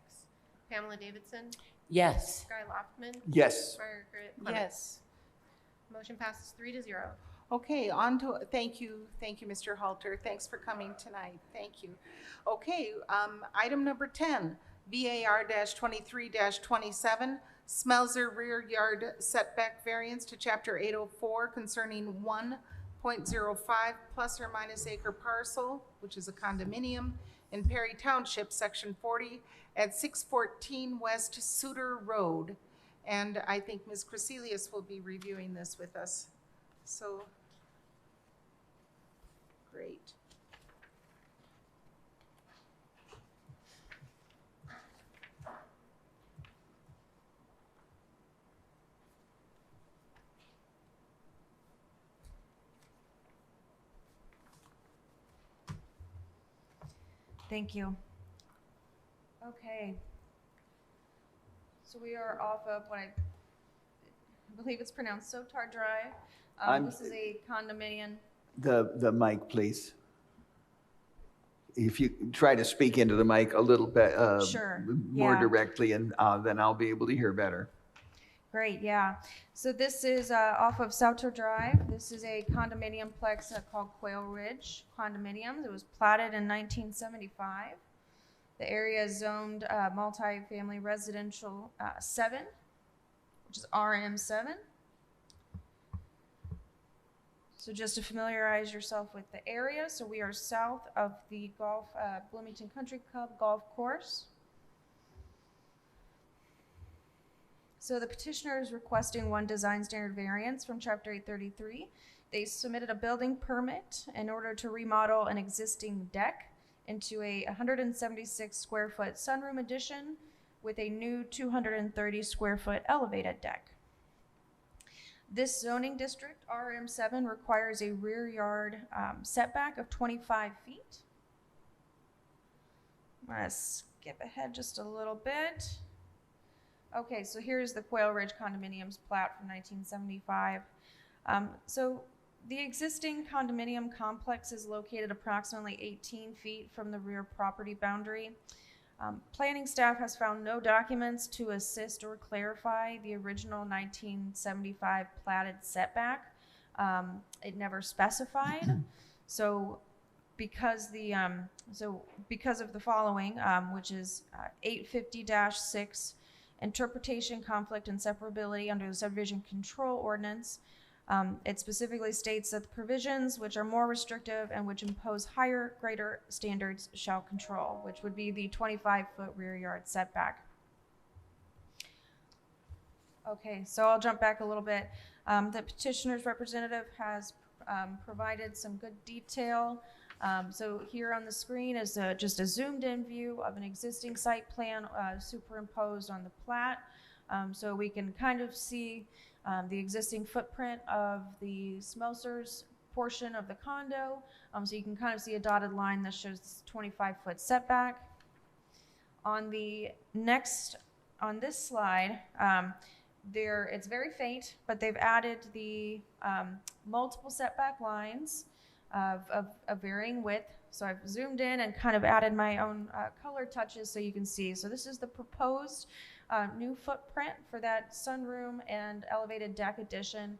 Pamela Davidson, Yes. Guy Loftman, Yes. Margaret Clement. Yes. Motion passes 3-0. Okay, on to, thank you, Mr. Halter. Thanks for coming tonight. Thank you. Okay, item number 10, VAR-23-27, Smelzer rear yard setback variance to Chapter 804 concerning 1.05 plus or minus acre parcel, which is a condominium, in Perry Township, Section 40, at 614 West Suter Road. And I think Ms. Crecelius will be reviewing this with us. So, great. Thank you. Okay. So we are off of what I believe it's pronounced Sotar Drive. This is a condominium. The mic, please. If you try to speak into the mic a little bit Sure. more Yeah. directly, and then I'll be able to hear better. Great, yeah. So this is off of Souter Drive. This is a condominium plex called Quail Ridge Condominiums. It was platted in 1975. The area is zoned multifamily residential 7, which is RM7. So just to familiarize yourself with the area, so we are south of the Bloomington Country Club golf course. So the petitioner is requesting one design standard variance from Chapter 833. They submitted a building permit in order to remodel an existing deck into a 176 square foot sunroom addition with a new 230 square foot elevated deck. This zoning district, RM7, requires a rear yard setback of 25 feet. I'm gonna skip ahead just a little bit. Okay, so here's the Quail Ridge Condominiums plat from 1975. So the existing condominium complex is located approximately 18 feet from the rear property boundary. Planning staff has found no documents to assist or clarify the original 1975 platted setback. It never specified. So because of the following, which is 850-6 interpretation, conflict, and separability under the subdivision control ordinance. It specifically states that the provisions which are more restrictive and which impose higher, greater standards shall control, which would be the 25-foot rear yard setback. Okay, so I'll jump back a little bit. The petitioner's representative has provided some good detail. So here on the screen is just a zoomed in view of an existing site plan superimposed on the plat. So we can kind of see the existing footprint of the Smelser's portion of the condo. So you can kind of see a dotted line that shows this 25-foot setback. On this slide, it's very faint, but they've added the multiple setback lines of varying width. So I've zoomed in and kind of added my own color touches so you can see. So this is the proposed new footprint for that sunroom and elevated deck addition.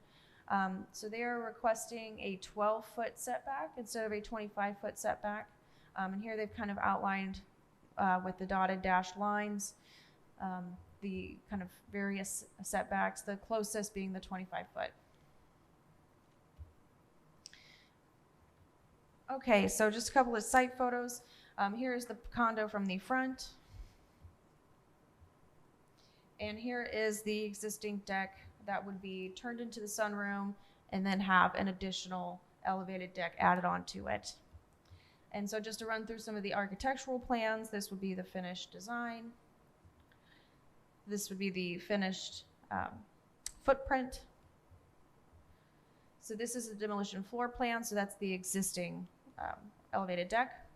So they are requesting a 12-foot setback instead of a 25-foot setback. And here they've kind of outlined with the dotted dashed lines the kind of various setbacks, the closest being the 25-foot. Okay, so just a couple of site photos. Here is the condo from the front. And here is the existing deck that would be turned into the sunroom and then have an additional elevated deck added onto it. And so just to run through some of the architectural plans, this would be the finished design. This would be the finished footprint. So this is a demolition floor plan, so that's the existing elevated deck.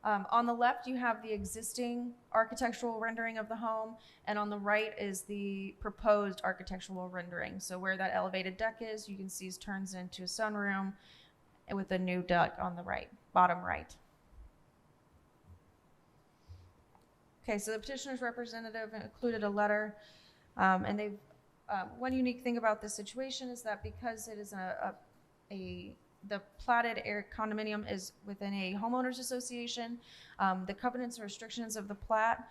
On the left, you have the existing architectural rendering of the home, and on the right is the proposed architectural rendering. So where that elevated deck is, you can see it turns into a sunroom with a new deck on the right, bottom right. Okay, so the petitioner's representative included a letter, and they've, one unique thing about this situation is that because it is the platted condominium is within a homeowners association, the covenants and restrictions of the plat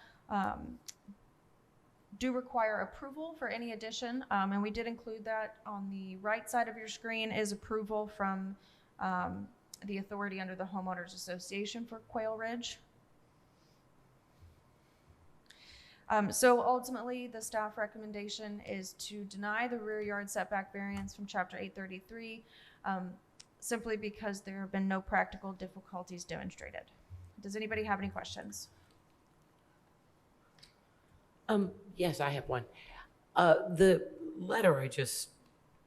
do require approval for any addition, and we did include that on the right side of your screen is approval from the authority under the homeowners association for Quail Ridge. So ultimately, the staff recommendation is to deny the rear yard setback variance from Chapter 833, simply because there have been no practical difficulties demonstrated. Does anybody have any questions? Yes, I have one. The letter I just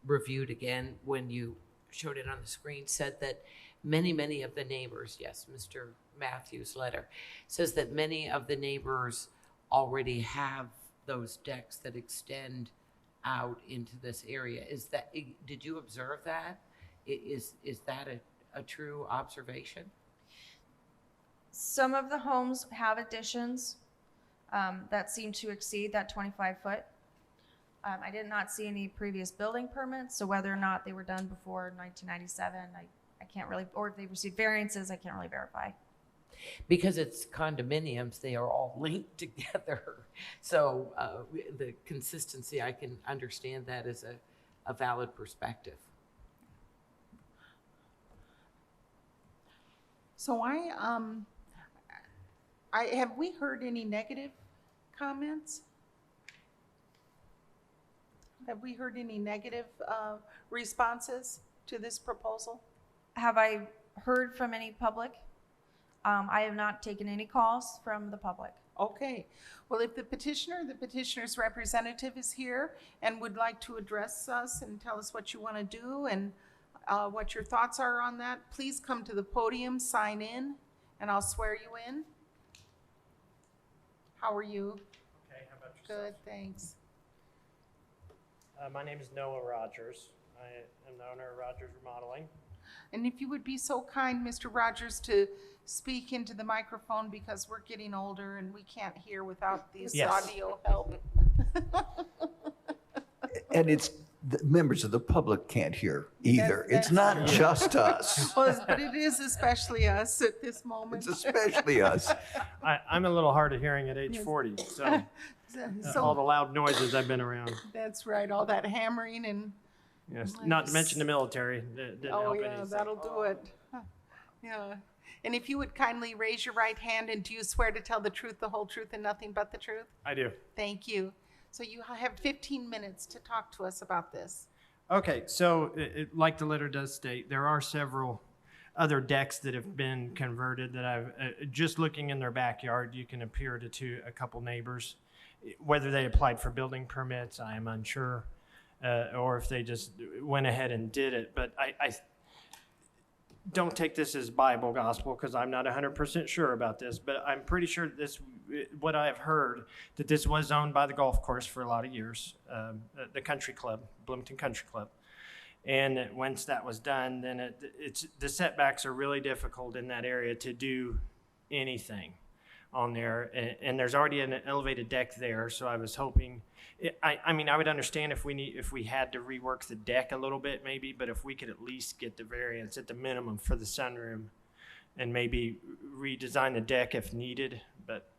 reviewed again when you showed it on the screen said that many of the neighbors, yes, Mr. Matthews' letter, says that many of the neighbors already have those decks that extend out into this area. Did you observe that? Is that a true observation? Some of the homes have additions that seem to exceed that 25-foot. I did not see any previous building permits, so whether or not they were done before 1997, I can't really, or if they received variances, I can't really verify. Because it's condominiums, they are all linked together. So the consistency, I can understand that as a valid perspective. So have we heard any negative comments? Have we heard any negative responses to this proposal? Have I heard from any public? I have not taken any calls from the public. Okay. Well, if the petitioner's representative is here and would like to address us and tell us what you want to do and what your thoughts are on that, please come to the podium, sign in, and I'll swear you in. How are you? Okay, how about yourself? Good, thanks. My name is Noah Rogers. I am the owner of Rogers Remodeling. And if you would be so kind, Mr. Rogers, to speak into the microphone because we're getting older and we can't hear without this Yes. audio help. And it's the members of the public can't hear either. It's not just us. Well, but it is especially us at this moment. It's especially us. I'm a little hard of hearing at age 40, so all the loud noises I've been around. That's right, all that hammering and. Yes, not to mention the military. That didn't help anything. That'll do it. Yeah. And if you would kindly raise your right hand, and do you swear to tell the truth, the whole truth, and nothing but the truth? I do. Thank you. So you have 15 minutes to talk to us about this. Okay, so like the letter does state, there are several other decks that have been converted that I've, just looking in their backyard, you can appear to a couple neighbors. Whether they applied for building permits, I am unsure, or if they just went ahead and did it. But I don't take this as Bible gospel, because I'm not 100% sure about this, but I'm pretty sure this, what I've heard, that this was owned by the golf course for a lot of years, the country club, Bloomington Country Club. And once that was done, then the setbacks are really difficult in that area to do anything on there. And there's already an elevated deck there, so I was hoping, I mean, I would understand if we had to rework the deck a little bit maybe, but if we could at least get the variance at the minimum for the sunroom and maybe redesign the deck if needed. But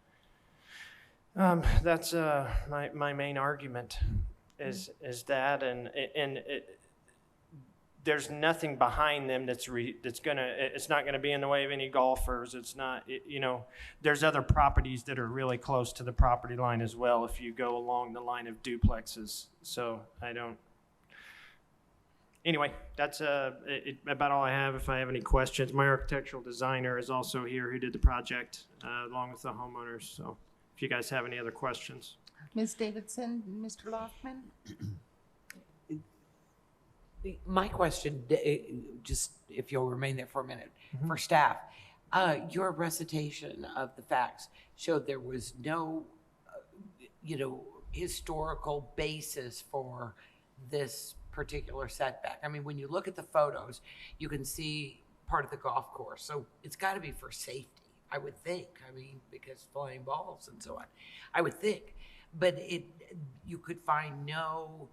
that's my main argument is that, and there's nothing behind them that's it's not gonna be in the way of any golfers. It's not, there's other properties that are really close to the property line as well if you go along the line of duplexes. So anyway, that's about all I have. If I have any questions, my architectural designer is also here who did the project along with the homeowners. So if you guys have any other questions. Ms. Davidson, Mr. Loftman? My question, just if you'll remain there for a minute, for staff, your recitation of the facts showed there was no, historical basis for this particular setback. I mean, when you look at the photos, you can see part of the golf course. So it's got to be for safety, I would think. I mean, because flying balls and so on, I would think. But you could find no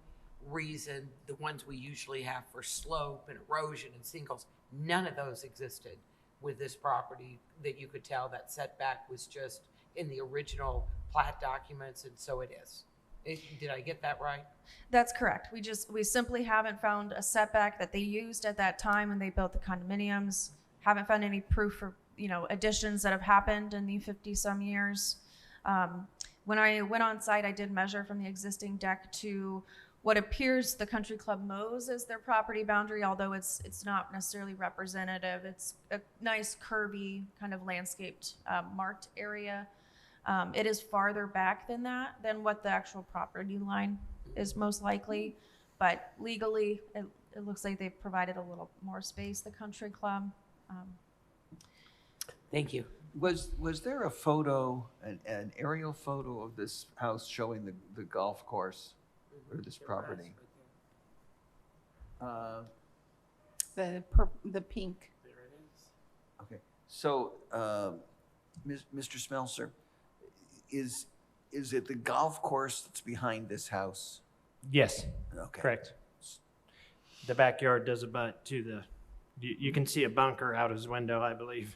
reason, the ones we usually have for slope and erosion and sinkholes, none of those existed with this property that you could tell that setback was just in the original plat documents, and so it is. Did I get that right? That's correct. We simply haven't found a setback that they used at that time when they built the condominiums. Haven't found any proof for, additions that have happened in the 50 some years. When I went on site, I did measure from the existing deck to what appears the country club mows as their property boundary, although it's not necessarily representative. It's a nice curvy kind of landscaped marked area. It is farther back than that, than what the actual property line is most likely, but legally it looks like they've provided a little more space, the country club. Thank you. Was there a photo, an aerial photo of this house showing the golf course? Or this property? The pink. There it is. Okay, so, Mr. Smelser, is it the golf course that's behind this house? Yes. Okay. Correct. The backyard does abut to you can see a bunker out his window, I believe.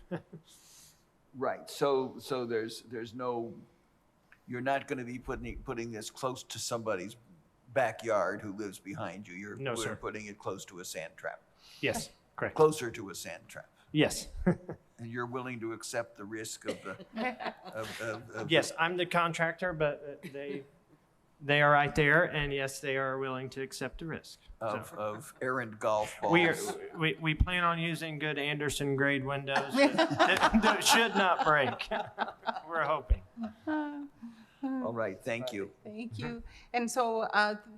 Right, so there's no, you're not gonna be putting this close to somebody's backyard who lives behind you. No, You're sir. putting it close to a sand trap. Yes, correct. Closer to a sand trap. Yes. And you're willing to accept the risk of the, Yes, I'm the contractor, but they are right there, and yes, they are willing to accept the risk. of errant golf balls. We plan on using good Anderson grade windows that should not break. We're hoping. All right, thank you. Thank you. And so,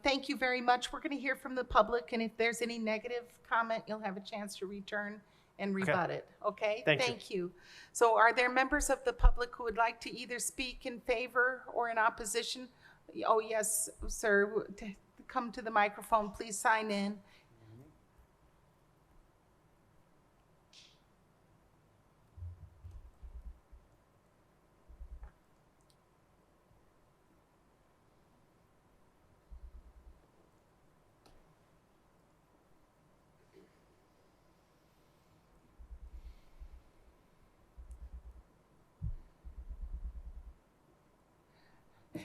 thank you very much. We're going to hear from the public, and if there's any negative comment, you'll have a chance to return and rebut it. Okay? Thank you. So are there members of the public who would like to either speak in favor or in opposition? Oh, yes, sir. Come to the microphone. Please sign in.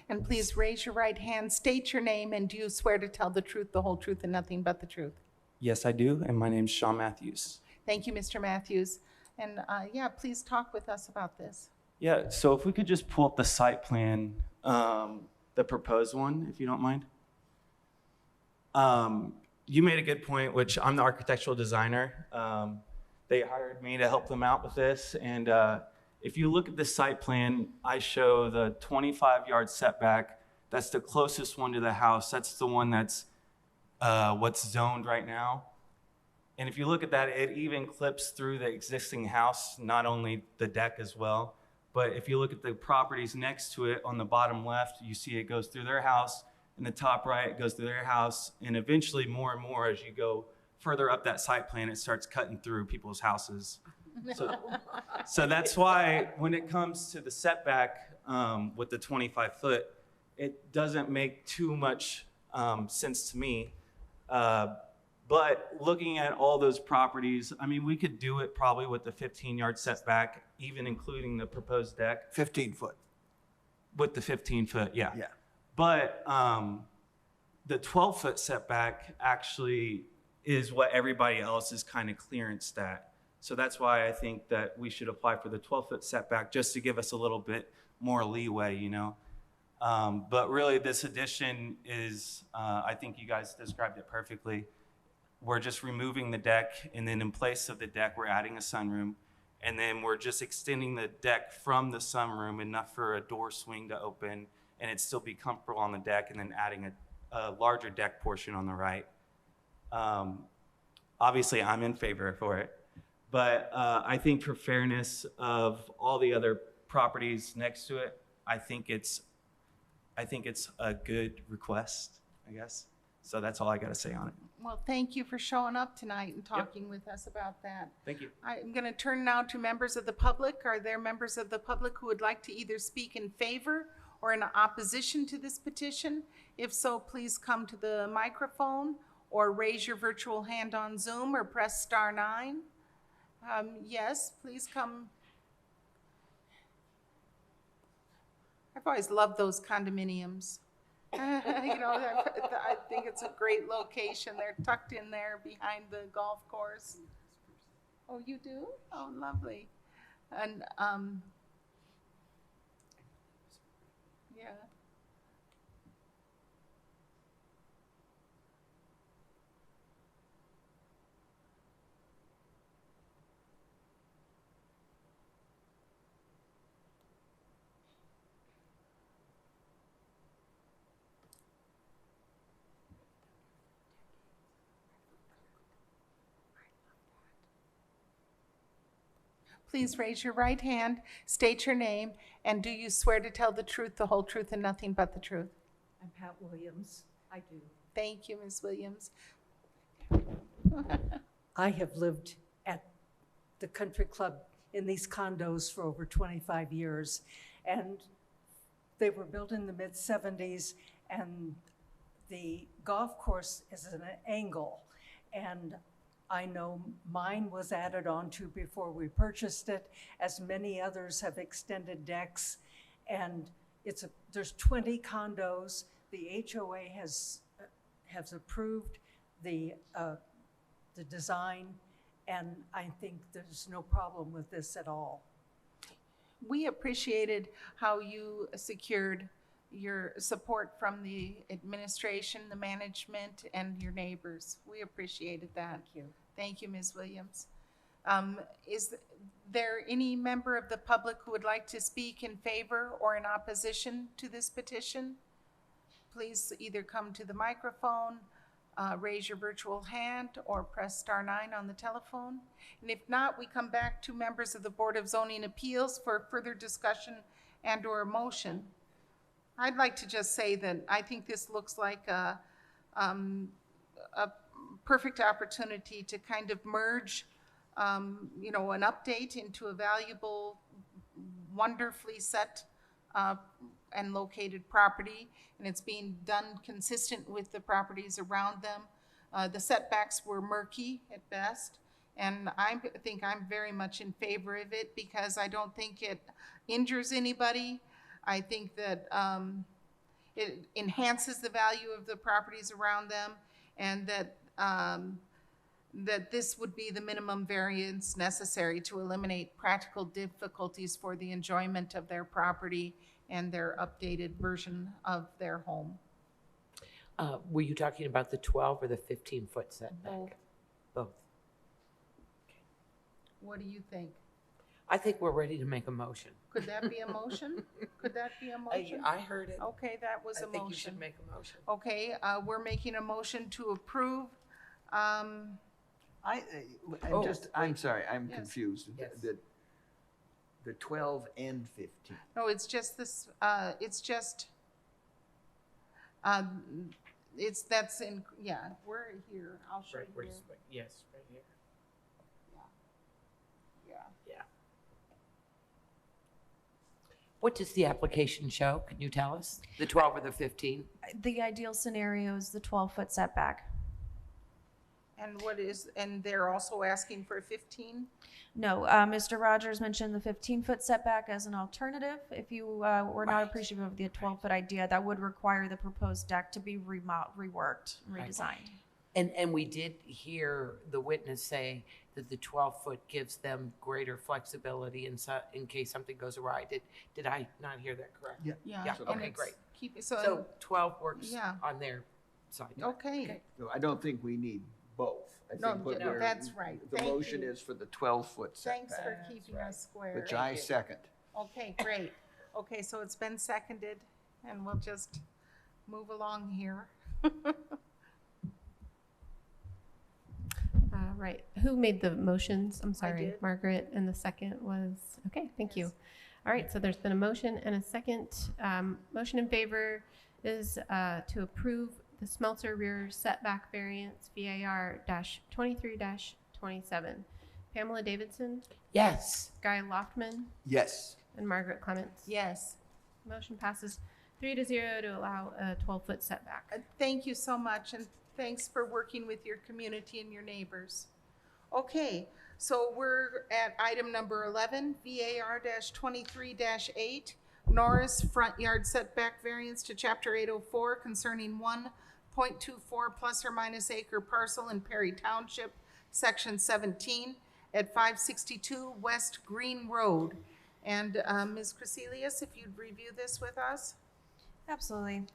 And please raise your right hand, state your name, and do you swear to tell the truth, the whole truth, and nothing but the truth? Yes, I do, and my name's Sean Matthews. Thank you, Mr. Matthews. And yeah, please talk with us about this. Yeah, so if we could just pull up the site plan, the proposed one, if you don't mind. You made a good point, which I'm the architectural designer. They hired me to help them out with this, and if you look at the site plan, I show the 25-yard setback. That's the closest one to the house. That's the one that's what's zoned right now. And if you look at that, it even clips through the existing house, not only the deck as well. But if you look at the properties next to it on the bottom left, you see it goes through their house. In the top right, it goes through their house. And eventually, more and more, as you go further up that site plan, it starts cutting through people's houses. So that's why when it comes to the setback with the 25-foot, it doesn't make too much sense to me. But looking at all those properties, I mean, we could do it probably with the 15-yard setback, even including the proposed deck. 15 foot. With the 15-foot, yeah. Yeah. But the 12-foot setback actually is what everybody else is kind of clearanced at. So that's why I think that we should apply for the 12-foot setback just to give us a little bit more leeway, you know. But really, this addition is, I think you guys described it perfectly. We're just removing the deck, and then in place of the deck, we're adding a sunroom. And then we're just extending the deck from the sunroom enough for a door swing to open, and it'd still be comfortable on the deck, and then adding a larger deck portion on the right. Obviously, I'm in favor for it. But I think for fairness of all the other properties next to it, I think it's a good request, I guess. So that's all I got to say on it. Well, thank you for showing up tonight and talking with us about that. Thank you. I'm going to turn now to members of the public. Are there members of the public who would like to either speak in favor or in opposition to this petition? If so, please come to the microphone or raise your virtual hand on Zoom or press *9. Yes, please come. I've always loved those condominiums. You know, I think it's a great location. They're tucked in there behind the golf course. Oh, you do? Oh, lovely. And yeah. Please raise your right hand, state your name, and do you swear to tell the truth, the whole truth, and nothing but the truth? I'm Pat Williams. I do. Thank you, Ms. Williams. I have lived at the country club in these condos for over 25 years, and they were built in the mid-70s, and the golf course is at an angle, and I know mine was added onto before we purchased it, as many others have extended decks, and there's 20 condos. The HOA has approved the design, and I think there's no problem with this at all. We appreciated how you secured your support from the administration, the management, and your neighbors. We appreciated that. Thank you. Thank you, Ms. Williams. Is there any member of the public who would like to speak in favor or in opposition to this petition? Please either come to the microphone, raise your virtual hand, or press *9 on the telephone. And if not, we come back to members of the Board of Zoning Appeals for further discussion and or motion. I'd like to just say that I think this looks like a perfect opportunity to kind of merge, you know, an update into a valuable, wonderfully set and located property, and it's being done consistent with the properties around them. The setbacks were murky at best, and I think I'm very much in favor of it because I don't think it injures anybody. I think that it enhances the value of the properties around them, and that, that this would be the minimum variance necessary to eliminate practical difficulties for the enjoyment of their property and their updated version of their home. Were you talking about the 12 or the 15-foot setback? Both. Both. What do you think? I think we're ready to make a motion. Could that be a motion? Could that be a motion? I heard it. Okay, that was a I think you motion. should make a motion. Okay, we're making a motion to approve. I'm Oh, I'm sorry, I'm Yes. confused. Yes. The 12 and 15. No, it's just this, it's just, that's in, yeah, we're here. I'll show you here. Yes, right here. Yeah. Yeah. What does the application show? Can you tell us? The 12 or the 15? The ideal scenario is the 12-foot setback. And what is, and they're also asking for a 15? No, Mr. Rogers mentioned the 15-foot setback as an alternative. If you were not appreciative of the 12-foot idea, that would require the proposed deck to be reworked, redesigned. And we did hear the witness say that the 12-foot gives them greater flexibility in case something goes awry. Did I not hear that correct? Yeah. Yeah. Yeah, and okay, it's- great. Keep, So 12 works Yeah. on their side. Okay. No, I don't think we need both. I No, think what no, we're- that's right. The Thank motion you. is for the 12-foot Thanks setback, for keeping us square. which I second. Okay, great. Okay, so it's been seconded, and we'll just move along here. Right. Who made the motions? I'm sorry, did. Margaret, and the second was, okay, thank you. All right, so there's been a motion and a second. Motion in favor is to approve the Smelter rear setback variance VAR -23-27. Pamela Davidson, Yes. Guy Loftman, Yes. and Margaret Clements. Yes. Motion passes 3-0 to allow a 12-foot setback. Thank you so much, and thanks for working with your community and your neighbors. Okay, so we're at item number 11, VAR -23-8, Norris front yard setback variance to chapter 804 concerning 1.24 plus or minus acre parcel in Perry Township, section 17 at 562 West Green Road. And Ms. Crecelius, if you'd review this with us? Absolutely.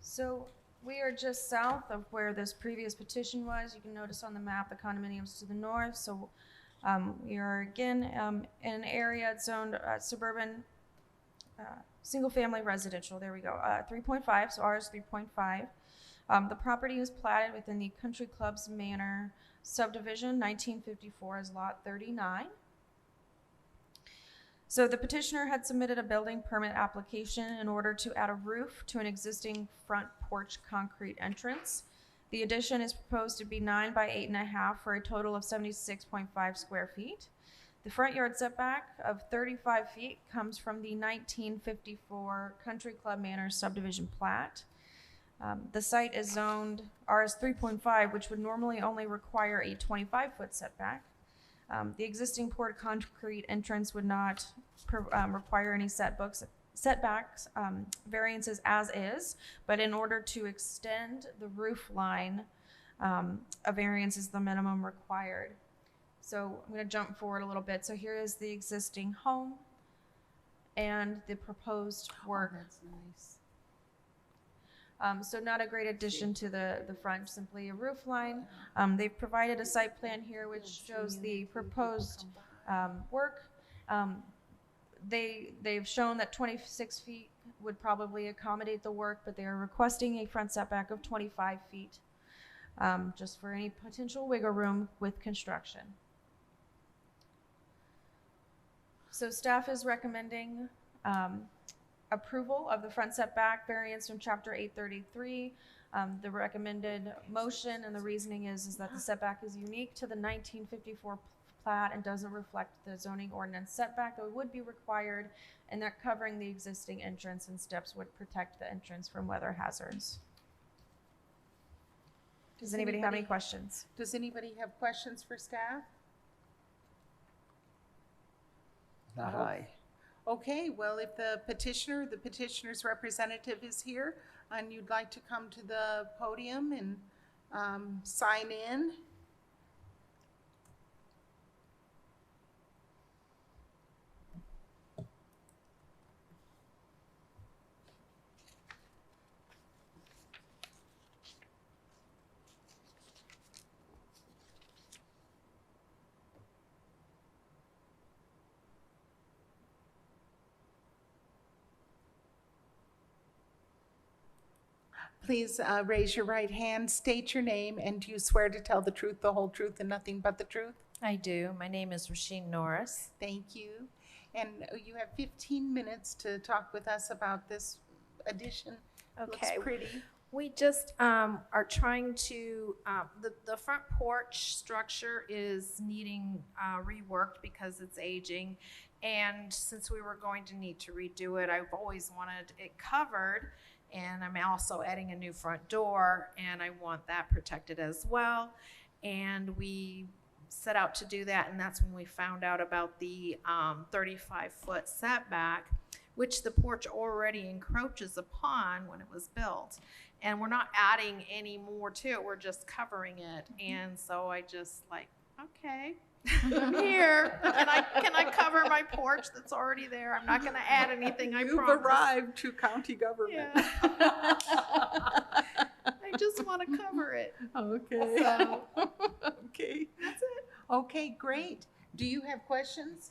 So we are just south of where this previous petition was. You can notice on the map the condominiums to the north. So we are again in an area zoned suburban single-family residential. There we go. 3.5. So ours 3.5. The property is platted within the Country Clubs Manor subdivision, 1954, as Lot 39. So the petitioner had submitted a building permit application in order to add a roof to an existing front porch concrete entrance. The addition is proposed to be 9 by 8.5 for a total of 76.5 square feet. The front yard setback of 35 feet comes from the 1954 Country Club Manor subdivision plat. The site is zoned RS 3.5, which would normally only require a 25-foot setback. The existing poured concrete entrance would not require any setbacks, variances as is, but in order to extend the roof line, a variance is the minimum required. So I'm going to jump forward a little bit. So here is the existing home and the proposed work. Oh, that's nice. So not a great addition to the front, simply a roof line. They've provided a site plan here which shows the proposed work. They've shown that 26 feet would probably accommodate the work, but they are requesting a front setback of 25 feet, just for any potential wiggle room with construction. So staff is recommending approval of the front setback variance from chapter 833. The recommended motion and the reasoning is that the setback is unique to the 1954 plat and doesn't reflect the zoning ordinance setback that would be required, and that covering the existing entrance and steps would protect the entrance from weather hazards. Does anybody have any questions? Does anybody have questions for staff? Not I. Okay, well, if the petitioner's representative is here, and you'd like to come to the podium and sign in. Please raise your right hand, state your name, and do you swear to tell the truth, the whole truth, and nothing but the truth? I do. My name is Rasheen Norris. Thank you. And you have 15 minutes to talk with us about this addition. Okay. Looks pretty. We just are trying to, the front porch structure is needing reworked because it's aging. And since we were going to need to redo it, I've always wanted it covered. And I'm also adding a new front door, and I want that protected as well. And we set out to do that, and that's when we found out about the 35-foot setback, which the porch already encroaches upon when it was built. And we're not adding any more to it, we're just covering it. And so I just like, okay, I'm here. Can I cover my porch that's already there? I'm not gonna add anything, I You've promise. arrived to county government. Yeah. I just want to cover it. Okay. So, Okay. that's it. Okay, great. Do you have questions?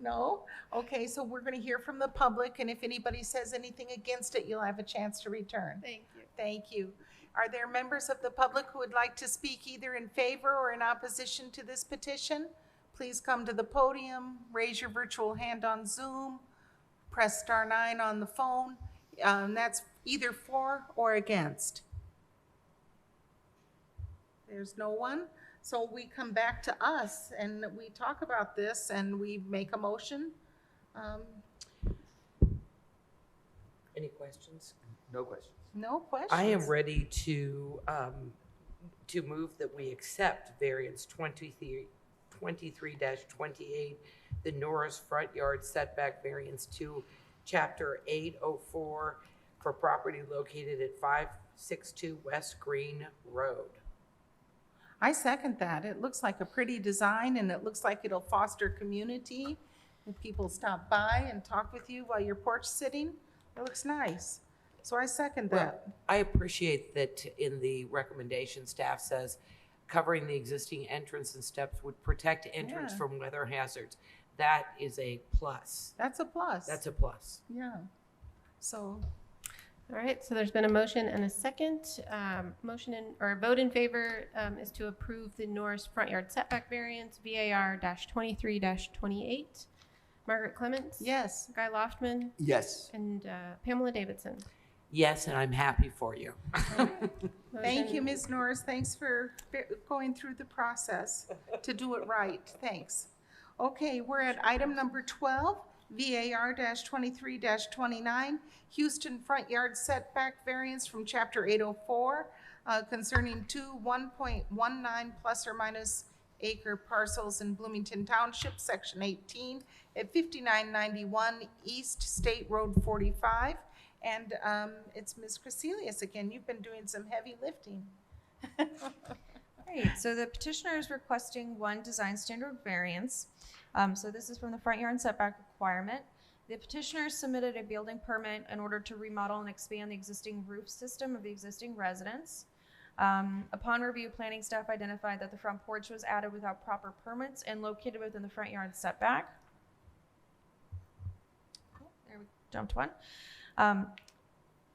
No? Okay, so we're going to hear from the public, and if anybody says anything against it, you'll have a chance to return. Thank you. Thank you. Are there members of the public who would like to speak either in favor or in opposition to this petition? Please come to the podium, raise your virtual hand on Zoom, press *9 on the phone. That's either for or against. There's no one. So we come back to us and we talk about this and we make a motion. Any questions? No questions. No questions. I am ready to move that we accept variance 23-28, the Norris front yard setback variance to chapter 804 for property located at 562 West Green Road. I second that. It looks like a pretty design and it looks like it'll foster community. If people stop by and talk with you while you're porch sitting, it looks nice. So I second that. Well, I appreciate that in the recommendation, staff says covering the existing entrance and steps would protect entrance Yeah. from weather hazards. That is a plus. That's a plus. That's a plus. Yeah. So, All right, so there's been a motion and a second. Vote in favor is to approve the Norris front yard setback variance, VAR-23-28. Margaret Clements? yes. Guy Loftman? Yes. And Pamela Davidson? Yes, and I'm happy for you. Thank you, Ms. Norris. Thanks for going through the process to do it right. Thanks. Okay, we're at item number 12, VAR-23-29, Houston front yard setback variance from Chapter 804 concerning two 1.19 plus or minus acre parcels in Bloomington Township, Section 18, at 5991 East State Road 45. And it's Ms. Crecelius again. You've been doing some heavy lifting. Great, so the petitioner is requesting one design standard variance. So this is from the front yard setback requirement. The petitioner submitted a building permit in order to remodel and expand the existing roof system of the existing residence. Upon review, planning staff identified that the front porch was added without proper permits and located within the front yard setback. There we jumped one.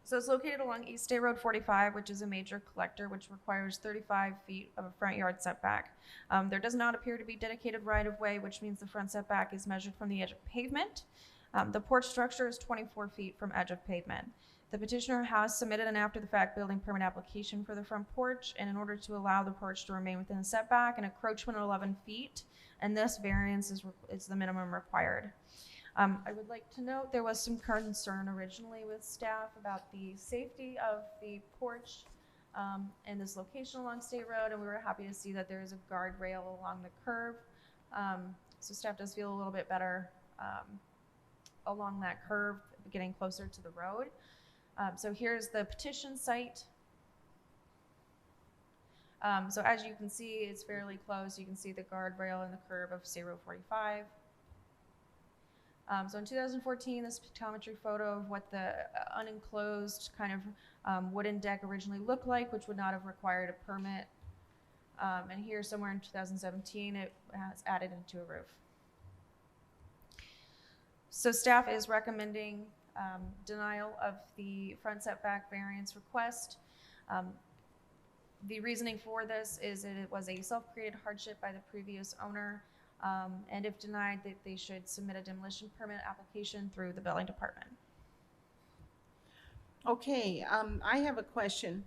So it's located along East State Road 45, which is a major collector, which requires 35 feet of a front yard setback. There does not appear to be dedicated right-of-way, which means the front setback is measured from the edge of pavement. The porch structure is 24 feet from edge of pavement. The petitioner has submitted an after-the-fact building permit application for the front porch, and in order to allow the porch to remain within the setback, an encroachment of 11 feet, and this variance is the minimum required. I would like to note there was some concern originally with staff about the safety of the porch and this location along State Road, and we were happy to see that there is a guardrail along the curb. So staff does feel a little bit better along that curve, getting closer to the road. So here's the petition site. So as you can see, it's fairly close. You can see the guardrail and the curve of 045. So in 2014, this pictometry photo of what the unenclosed kind of wooden deck originally looked like, which would not have required a permit. And here somewhere in 2017, it has added into a roof. So staff is recommending denial of the front setback variance request. The reasoning for this is that it was a self-created hardship by the previous owner, and if denied, that they should submit a demolition permit application through the building department. Okay, I have a question.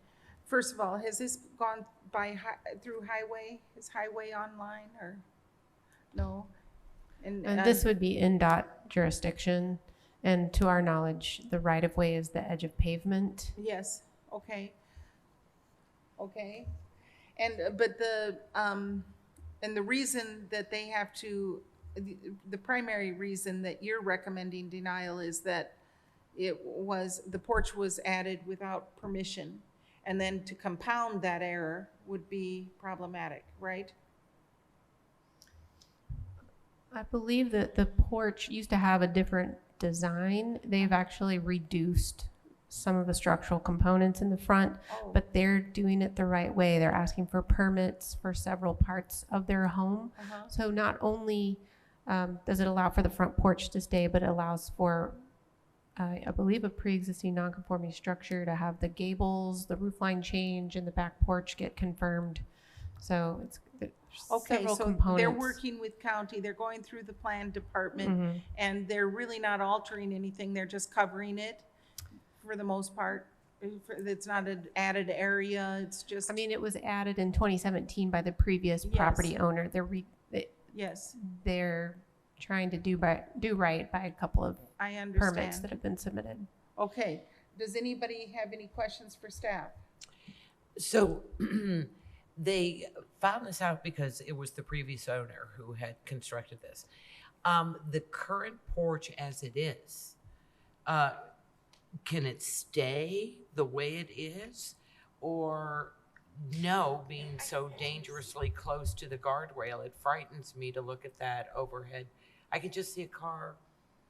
First of all, has this gone by through highway? Is highway online or no? And this would be NDOT jurisdiction, and to our knowledge, the right-of-way is the edge of pavement. Yes. Okay. Okay. And but the and the reason that they have to, the primary reason that you're recommending denial is that the porch was added without permission, and then to compound that error would be problematic, right? I believe that the porch used to have a different design. They've actually reduced some of the structural components in the front, but they're doing it the right way. They're asking for permits for several parts of their home. So not only does it allow for the front porch to stay, but it allows for, I believe, a pre-existing non-conforming structure to have the gables, the roof line change, and the back porch get confirmed. So it's okay, several so components. they're working with county, they're going through the plan department, and they're really not altering anything, they're just covering it for the most part. It's not an added area, it's just. I mean, it was added in 2017 by the previous property owner. Yes. They're trying to do right by a couple of I understand. permits that have been submitted. Okay, does anybody have any questions for staff? So they found this out because it was the previous owner who had constructed this. The current porch as it is, can it stay the way it is? Or no, being so dangerously close to the guardrail, it frightens me to look at that overhead. I could just see a car.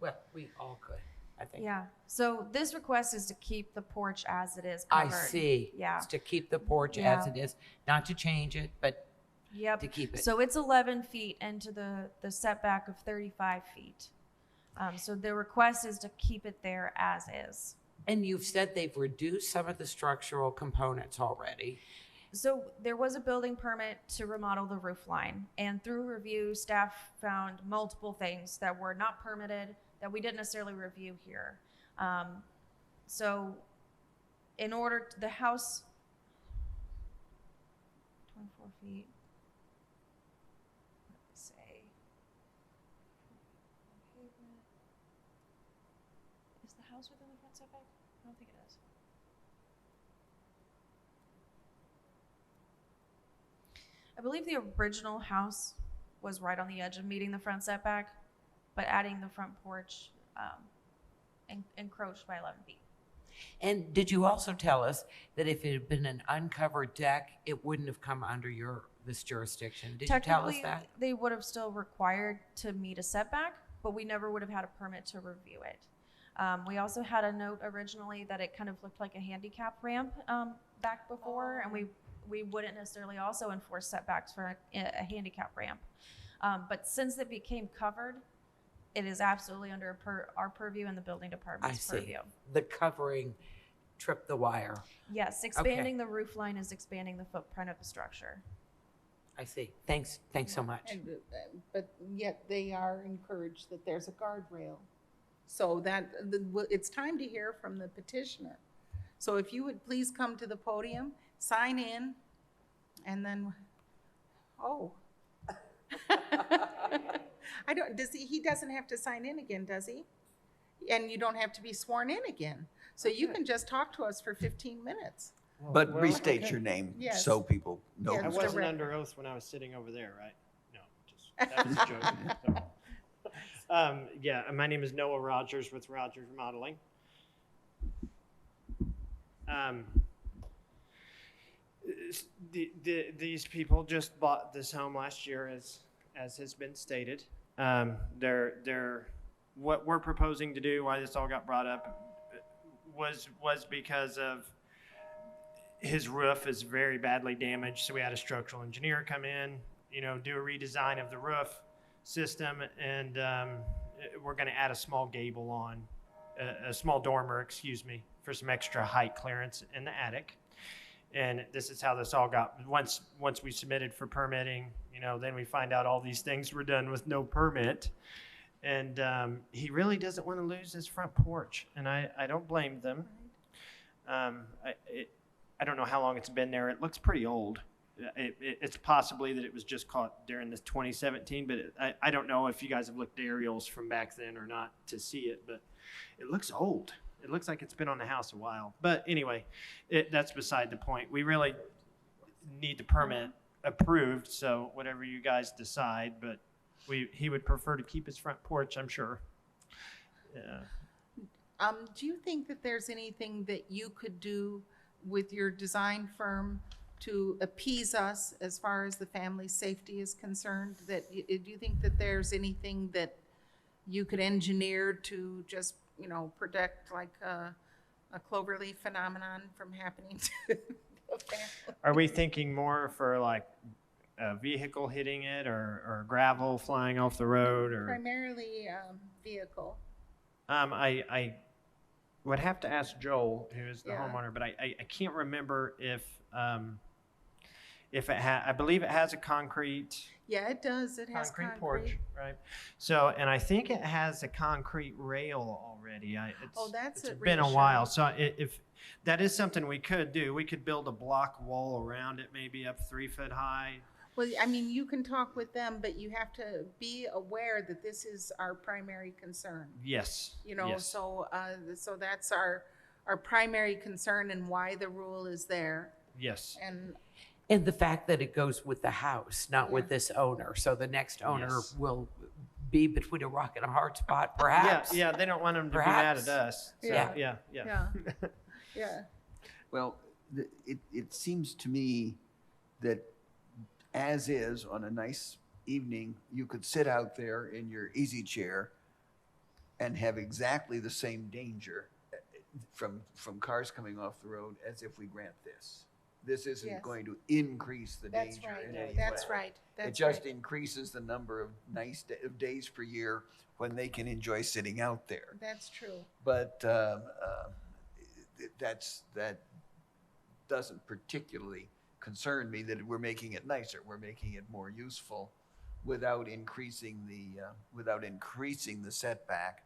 Well, we all could, I think. Yeah, so this request is to keep the porch as it is I covered. see. Yeah. It's to keep the porch as it is, not to change it, but to keep it. So it's 11 feet into the setback of 35 feet. So the request is to keep it there as is. And you've said they've reduced some of the structural components already. So there was a building permit to remodel the roof line, and through review, staff found multiple things that were not permitted that we didn't necessarily review here. So in order to, the house, 24 feet, let's say, pavement. Is the house within the front setback? I don't think it is. I believe the original house was right on the edge of meeting the front setback, but adding the front porch encroached by 11 feet. And did you also tell us that if it had been an uncovered deck, it wouldn't have come under this jurisdiction? Did you tell us that? They would have still required to meet a setback, but we never would have had a permit to review it. We also had a note originally that it kind of looked like a handicap ramp back before, and we wouldn't necessarily also enforce setbacks for a handicap ramp. But since it became covered, it is absolutely under our purview and the building department's purview. The covering tripped the wire. Yes, expanding the roof line is expanding the footprint of the structure. I see. Thanks so much. And, but yet they are encouraged that there's a guardrail. So that it's time to hear from the petitioner. So if you would please come to the podium, sign in, and then, he doesn't have to sign in again, does he? And you don't have to be sworn in again. So you can just talk to us for 15 minutes. But restate your name so people know. I wasn't under oath when I was sitting over there, right? No, just that was a joke. Yeah, my name is Noah Rogers with Rogers Modeling. These people just bought this home last year, as has been stated. They're what we're proposing to do. Why this all got brought up was because of his roof is very badly damaged. So we had a structural engineer come in, do a redesign of the roof system, and we're going to add a small gable on, a small dormer, excuse me, for some extra height clearance in the attic. And this is how this all got, once we submitted for permitting, then we find out all these things were done with no permit. And he really doesn't want to lose his front porch. And I don't blame them. I don't know how long it's been there. It looks pretty old. It's possibly that it was just caught during this 2017, but I don't know if you guys have looked at aerials from back then or not to see it, but it looks old. It looks like it's been on the house a while. But anyway, that's beside the point. We really need the permit approved, so whatever you guys decide, but he would prefer to keep his front porch, I'm sure. Yeah. Do you think that there's anything that you could do with your design firm to appease us as far as the family safety is concerned? Do you think that there's anything that you could engineer to just protect like a cloverleaf phenomenon from happening to the family? Are we thinking more for like a vehicle hitting it or gravel flying off the road? Or Primarily vehicle. I would have to ask Joel, who is the homeowner, but I can't remember if I believe it has a concrete. Yeah, it does. It has concrete porch, right? So, and I think it has a concrete rail already. It's been a while. So if that is something we could do, we could build a block wall around it, maybe up 3 foot high. Well, I mean, you can talk with them, but you have to be aware that this is our primary concern. Yes. Yes. So that's our primary concern and why the rule is there. Yes. And the fact that it goes with the house, not with this owner. So the next owner will be between a rock and a hard spot, perhaps. Yeah, they don't want them to be mad at us. So, yeah. Yeah. Well, it seems to me that as is, on a nice evening, you could sit out there in your easy chair and have exactly the same danger from cars coming off the road as if we grant this. This isn't going to increase the danger in any way. That's right. It just increases the number of days per year when they can enjoy sitting out there. That's true. But that doesn't particularly concern me that we're making it nicer. We're making it more useful without increasing the setback.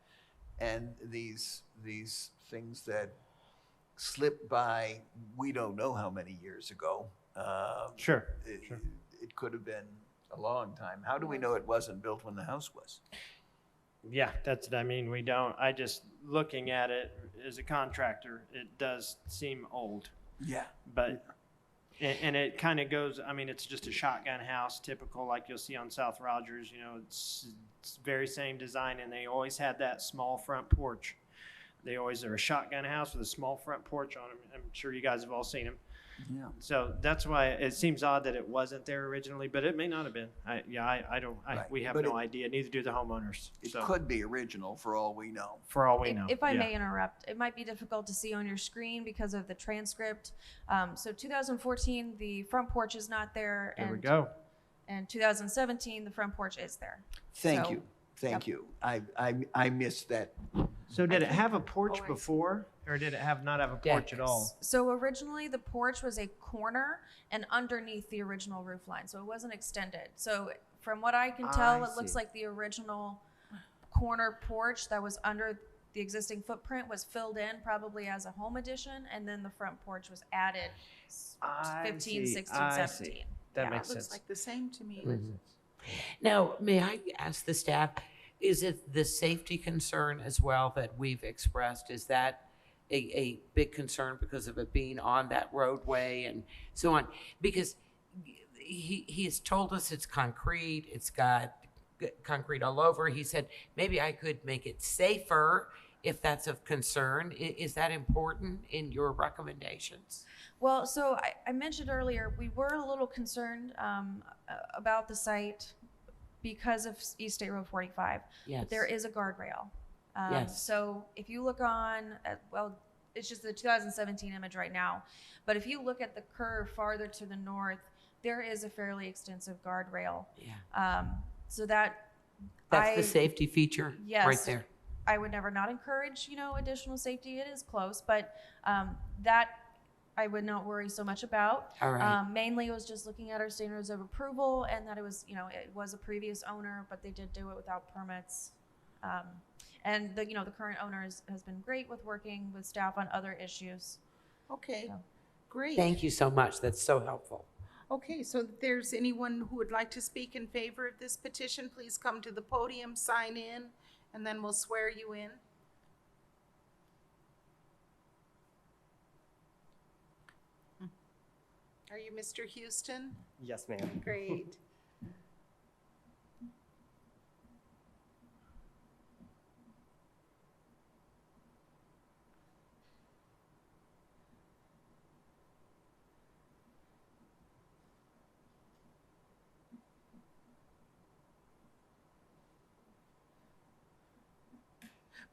And these things that slipped by, we don't know how many years ago. Sure. It could have been a long time. How do we know it wasn't built when the house was? Yeah, that's what I mean. We don't. I just, looking at it as a contractor, it does seem old. Yeah. But, and it kind of goes, I mean, it's just a shotgun house, typical like you'll see on South Rogers. It's very same design, and they always had that small front porch. They always are a shotgun house with a small front porch on them. I'm sure you guys have all seen them. Yeah. So that's why it seems odd that it wasn't there originally, but it may not have been. We have no idea. Neither do the homeowners. It could be original for all we know. For all we know. If I may interrupt, it might be difficult to see on your screen because of the transcript. So 2014, the front porch is not there. There we go. And 2017, the front porch is there. Thank you. I missed that. So did it have a porch before, or did it not have a porch at all? So originally the porch was a corner and underneath the original roof line, so it wasn't extended. So from what I can tell, it looks like the original corner porch that was under the existing footprint was filled in probably as a home addition, and then the front porch was added 15, 16, 17. That makes It looks sense. like the same to me. Now, may I ask the staff, is it the safety concern as well that we've expressed? Is that a big concern because of it being on that roadway and so on? Because he has told us it's concrete, it's got concrete all over. He said, maybe I could make it safer if that's of concern. Is that important in your recommendations? Well, so I mentioned earlier, we were a little concerned about the site because of East State Road 45. Yes. There is a guardrail. Yes. So if you look well, it's just the 2017 image right now, but if you look at the curve farther to the north, there is a fairly extensive guardrail. Yeah. So that's the safety feature right there. I would never not encourage, additional safety. It is close, but that I would not worry so much about. All right. Mainly it was just looking at our standards of approval and that it was, it was a previous owner, but they did do it without permits. And the current owner has been great with working with staff on other issues. Okay, So. great. Thank you so much. That's so helpful. Okay, so if there's anyone who would like to speak in favor of this petition, please come to the podium, sign in, and then we'll swear you in. Are you Mr. Houston? Yes, ma'am. Great.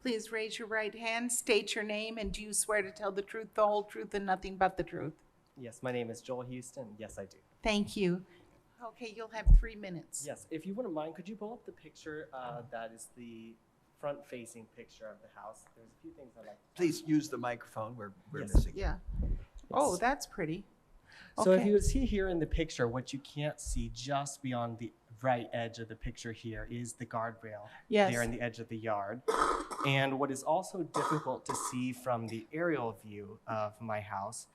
Please raise your right hand, state your name, and do you swear to tell the truth, the whole truth, and nothing but the truth? Yes, my name is Joel Houston. Yes, I do. Thank you. Okay, you'll have 3 minutes. Yes, if you wouldn't mind, could you pull up the picture that is the front-facing picture of the house? There's a few things I'd like to Please use the microphone. We're Yes. missing. Yeah. Oh, that's pretty. So if Okay. you would see here in the picture, what you can't see just beyond the right edge of the picture here is the guardrail Yes. there in the edge of the yard. And what is also difficult to see from the aerial view of my house,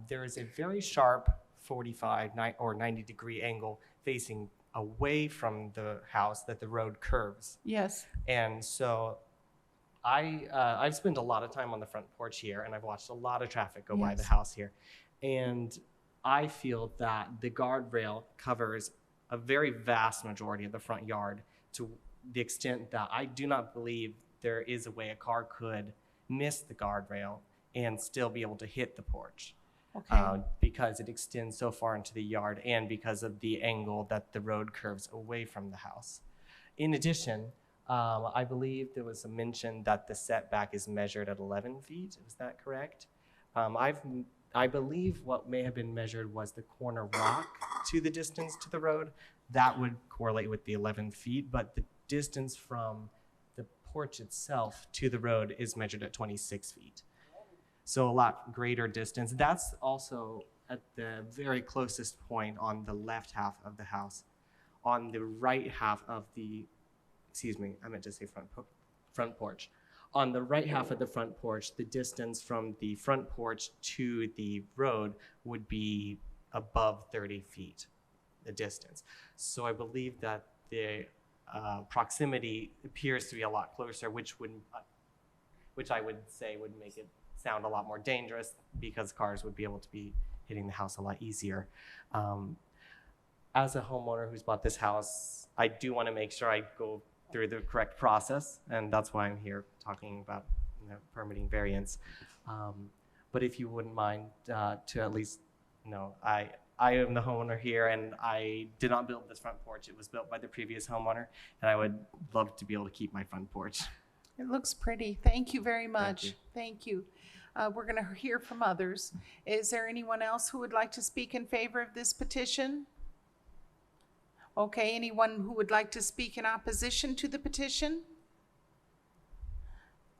there is a very sharp 45 or 90 degree angle facing away from the house that the road curves. Yes. And so I've spent a lot of time on the front porch here, and I've watched a lot of traffic go by the Yes. house here. And I feel that the guardrail covers a very vast majority of the front yard to the extent that I do not believe there is a way a car could miss the guardrail and still be able to hit the porch. Okay. Because it extends so far into the yard and because of the angle that the road curves away from the house. In addition, I believe there was a mention that the setback is measured at 11 feet. Is that correct? I believe what may have been measured was the corner rock to the distance to the road. That would correlate with the 11 feet, but the distance from the porch itself to the road is measured at 26 feet. So a lot greater distance. That's also at the very closest point on the left half of the house. On the right half of the, I meant to say front porch. On the right half of the front porch, the distance from the front porch to the road would be above 30 feet, the distance. So I believe that the proximity appears to be a lot closer, which I would say would make it sound a lot more dangerous because cars would be able to be hitting the house a lot easier. As a homeowner who's bought this house, I do want to make sure I go through the correct process, and that's why I'm here talking about permitting variance. But if you wouldn't mind to at least know, I am the homeowner here, and I did not build this front porch. It was built by the previous homeowner, and I would love to be able to keep my front porch. It looks pretty. Thank you very much. you. Thank you. We're going to hear from others. Is there anyone else who would like to speak in favor of this petition? Okay, anyone who would like to speak in opposition to the petition?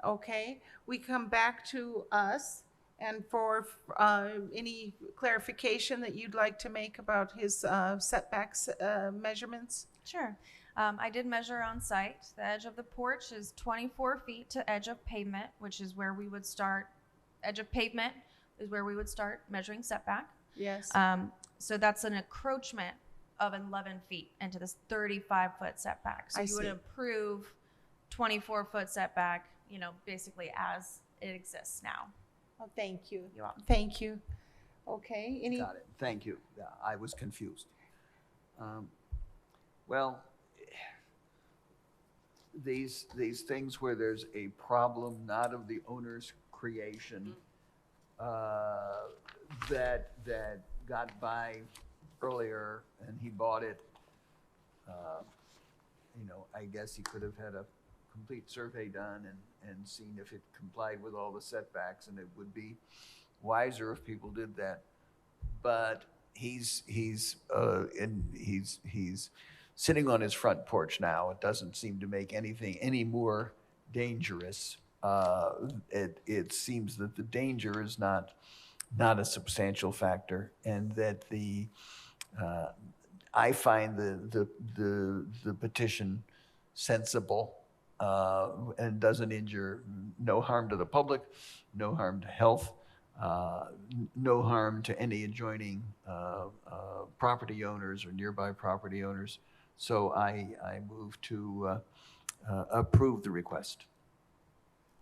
Okay, we come back to us, and for any clarification that you'd like to make about his setbacks measurements? Sure. I did measure on site. The edge of the porch is 24 feet to edge of pavement, which is where we would start. Edge of pavement is where we would start measuring setback. Yes. So that's an encroachment of 11 feet into this 35-foot setback. So I you would see. approve 24-foot setback, basically as it exists now. Oh, thank you. You're welcome. Thank you. Okay, any? Got it. Thank you. Yeah, I was confused. Well, these things where there's a problem, not of the owner's creation, that got by earlier and he bought it, I guess he could have had a complete survey done and seen if it complied with all the setbacks, and it would be wiser if people did that. But he's sitting on his front porch now. It doesn't seem to make anything any more dangerous. It seems that the danger is not a substantial factor, and that I find the petition sensible, and doesn't injure, no harm to the public, no harm to health, no harm to any adjoining property owners or nearby property owners. So I move to approve the request.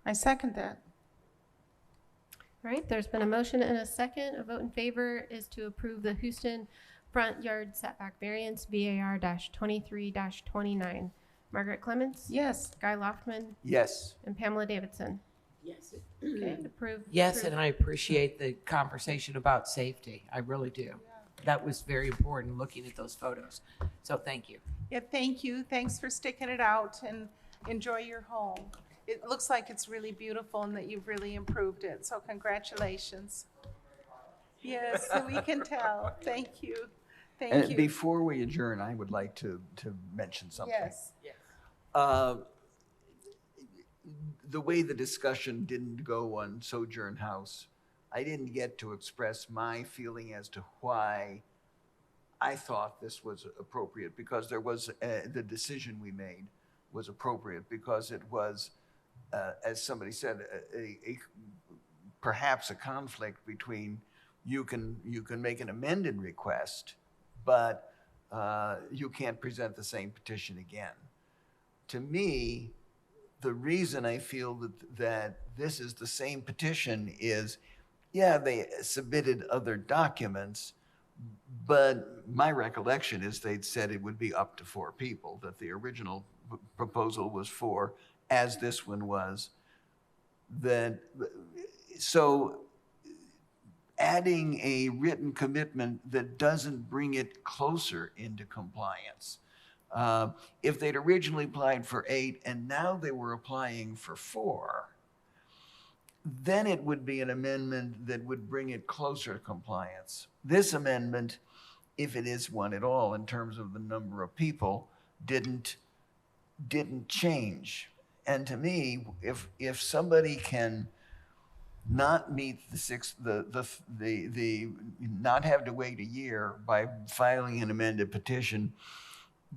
I second that. All right, there's been a motion and a second. A vote in favor is to approve the Houston front yard setback variance, VAR-23-29. Margaret Clements? Yes. Guy Loftman? Yes. And Pamela Davidson? Yes. Okay, approved. Yes, approved. and I appreciate the conversation about safety. I really do. That was very important, looking at those photos. So thank you. Yeah, thank you. Thanks for sticking it out, and enjoy your home. It looks like it's really beautiful and that you've really improved it. So congratulations. Yes, so we can tell. Thank you. Thank And you. before we adjourn, I would like to mention something. Yes. The way the discussion didn't go on Sojourn House, I didn't get to express my feeling as to why I thought this was appropriate, because there was the decision we made was appropriate, because it was, as somebody said, perhaps a conflict between you can make an amended request, but you can't present the same petition again. To me, the reason I feel that this is the same petition is, yeah, they submitted other documents, but my recollection is they'd said it would be up to 4 people, that the original proposal was 4, as this one was. So adding a written commitment that doesn't bring it closer into compliance. If they'd originally applied for 8 and now they were applying for 4, then it would be an amendment that would bring it closer to compliance. This amendment, if it is one at all in terms of the number of people, didn't change. And to me, if somebody can not meet not have to wait a year by filing an amended petition,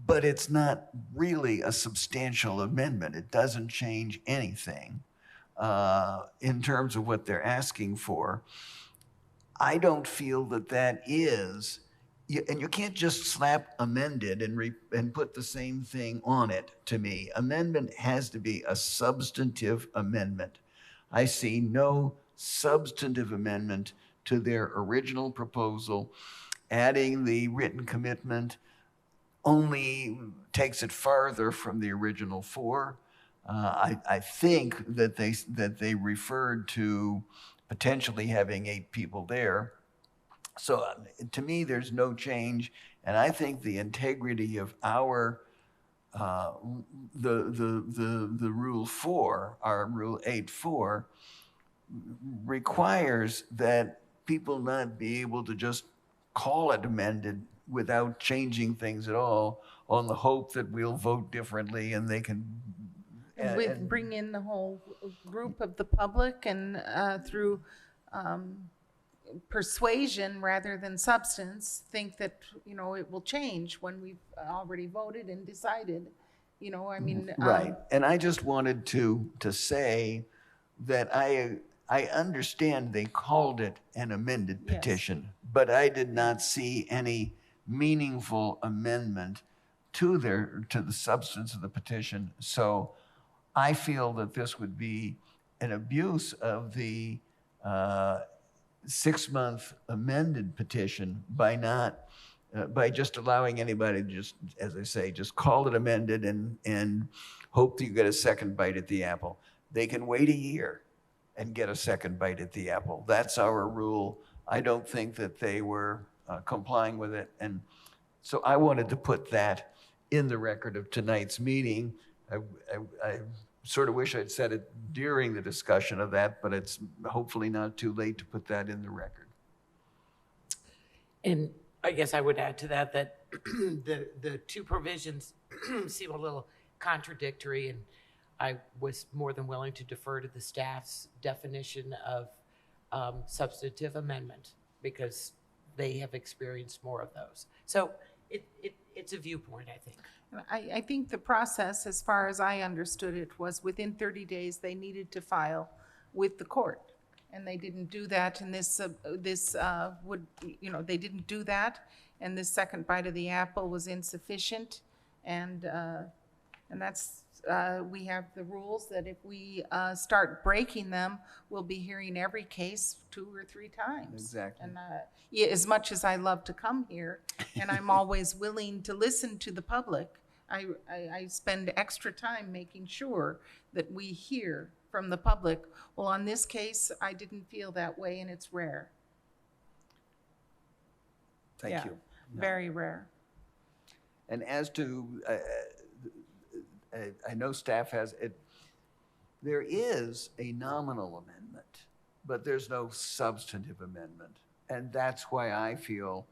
but it's not really a substantial amendment. It doesn't change anything in terms of what they're asking for. I don't feel that is, and you can't just slap amended and put the same thing on it. To me, amendment has to be a substantive amendment. I see no substantive amendment to their original proposal. Adding the written commitment only takes it farther from the original 4. I think that they referred to potentially having 8 people there. So to me, there's no change, and I think the integrity of our the Rule 4, our Rule 8.4, requires that people not be able to just call it amended without changing things at all, on the hope that we'll vote differently and they can Bring in the whole group of the public, and through persuasion rather than substance, think that, it will change when we've already voted and decided, right. And I just wanted to say that I understand they called it an amended petition, but I did not see any meaningful amendment to the substance of the petition. So I feel that this would be an abuse of the 6-month amended petition by not by just allowing anybody to just, as I say, just call it amended and hope that you get a second bite at the apple. They can wait a year and get a second bite at the apple. That's our rule. I don't think that they were complying with it. And so I wanted to put that in the record of tonight's meeting. I sort of wish I'd said it during the discussion of that, but it's hopefully not too late to put that in the record. And I guess I would add to that that the two provisions seem a little contradictory, and I was more than willing to defer to the staff's definition of substantive amendment because they have experienced more of those. So it's a viewpoint, I think. I think the process, as far as I understood it, was within 30 days they needed to file with the court. And they didn't do that, and they didn't do that, and this second bite of the apple was insufficient. And that's, we have the rules that if we start breaking them, we'll be hearing every case 2 or 3 times. Exactly. And yeah, as much as I love to come here, and I'm always willing to listen to the public, I spend extra time making sure that we hear from the public. Well, on this case, I didn't feel that way, and it's rare. Thank you. Very rare. And as to, I know staff has it, there is a nominal amendment, but there's no substantive amendment. And that's why I feel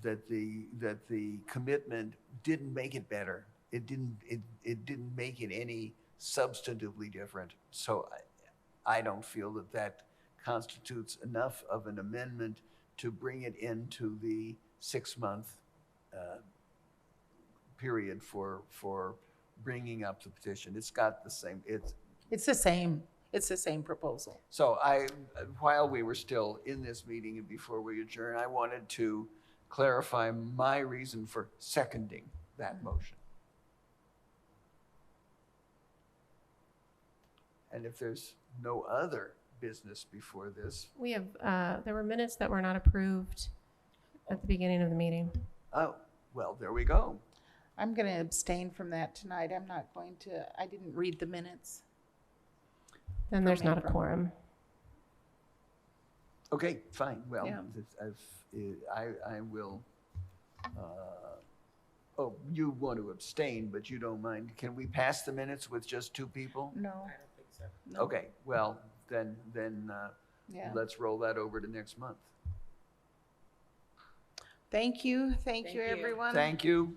that the commitment didn't make it better. It didn't make it any substantively different. So I don't feel that that constitutes enough of an amendment to bring it into the 6-month period for bringing up the petition. It's got the same, It's the same proposal. So while we were still in this meeting and before we adjourn, I wanted to clarify my reason for seconding that motion. And if there's no other business before this. We have, there were minutes that were not approved at the beginning of the meeting. Oh, well, there we go. I'm going to abstain from that tonight. I'm not going to, I didn't read the minutes. Then there's not a quorum. Okay, fine. Well, Yeah. I will, oh, you want to abstain, but you don't mind. Can we pass the minutes with just 2 people? No. I don't think so. No. Okay, well, then Yeah. let's roll that over to next month. Thank you. Thank you, everyone. Thank you.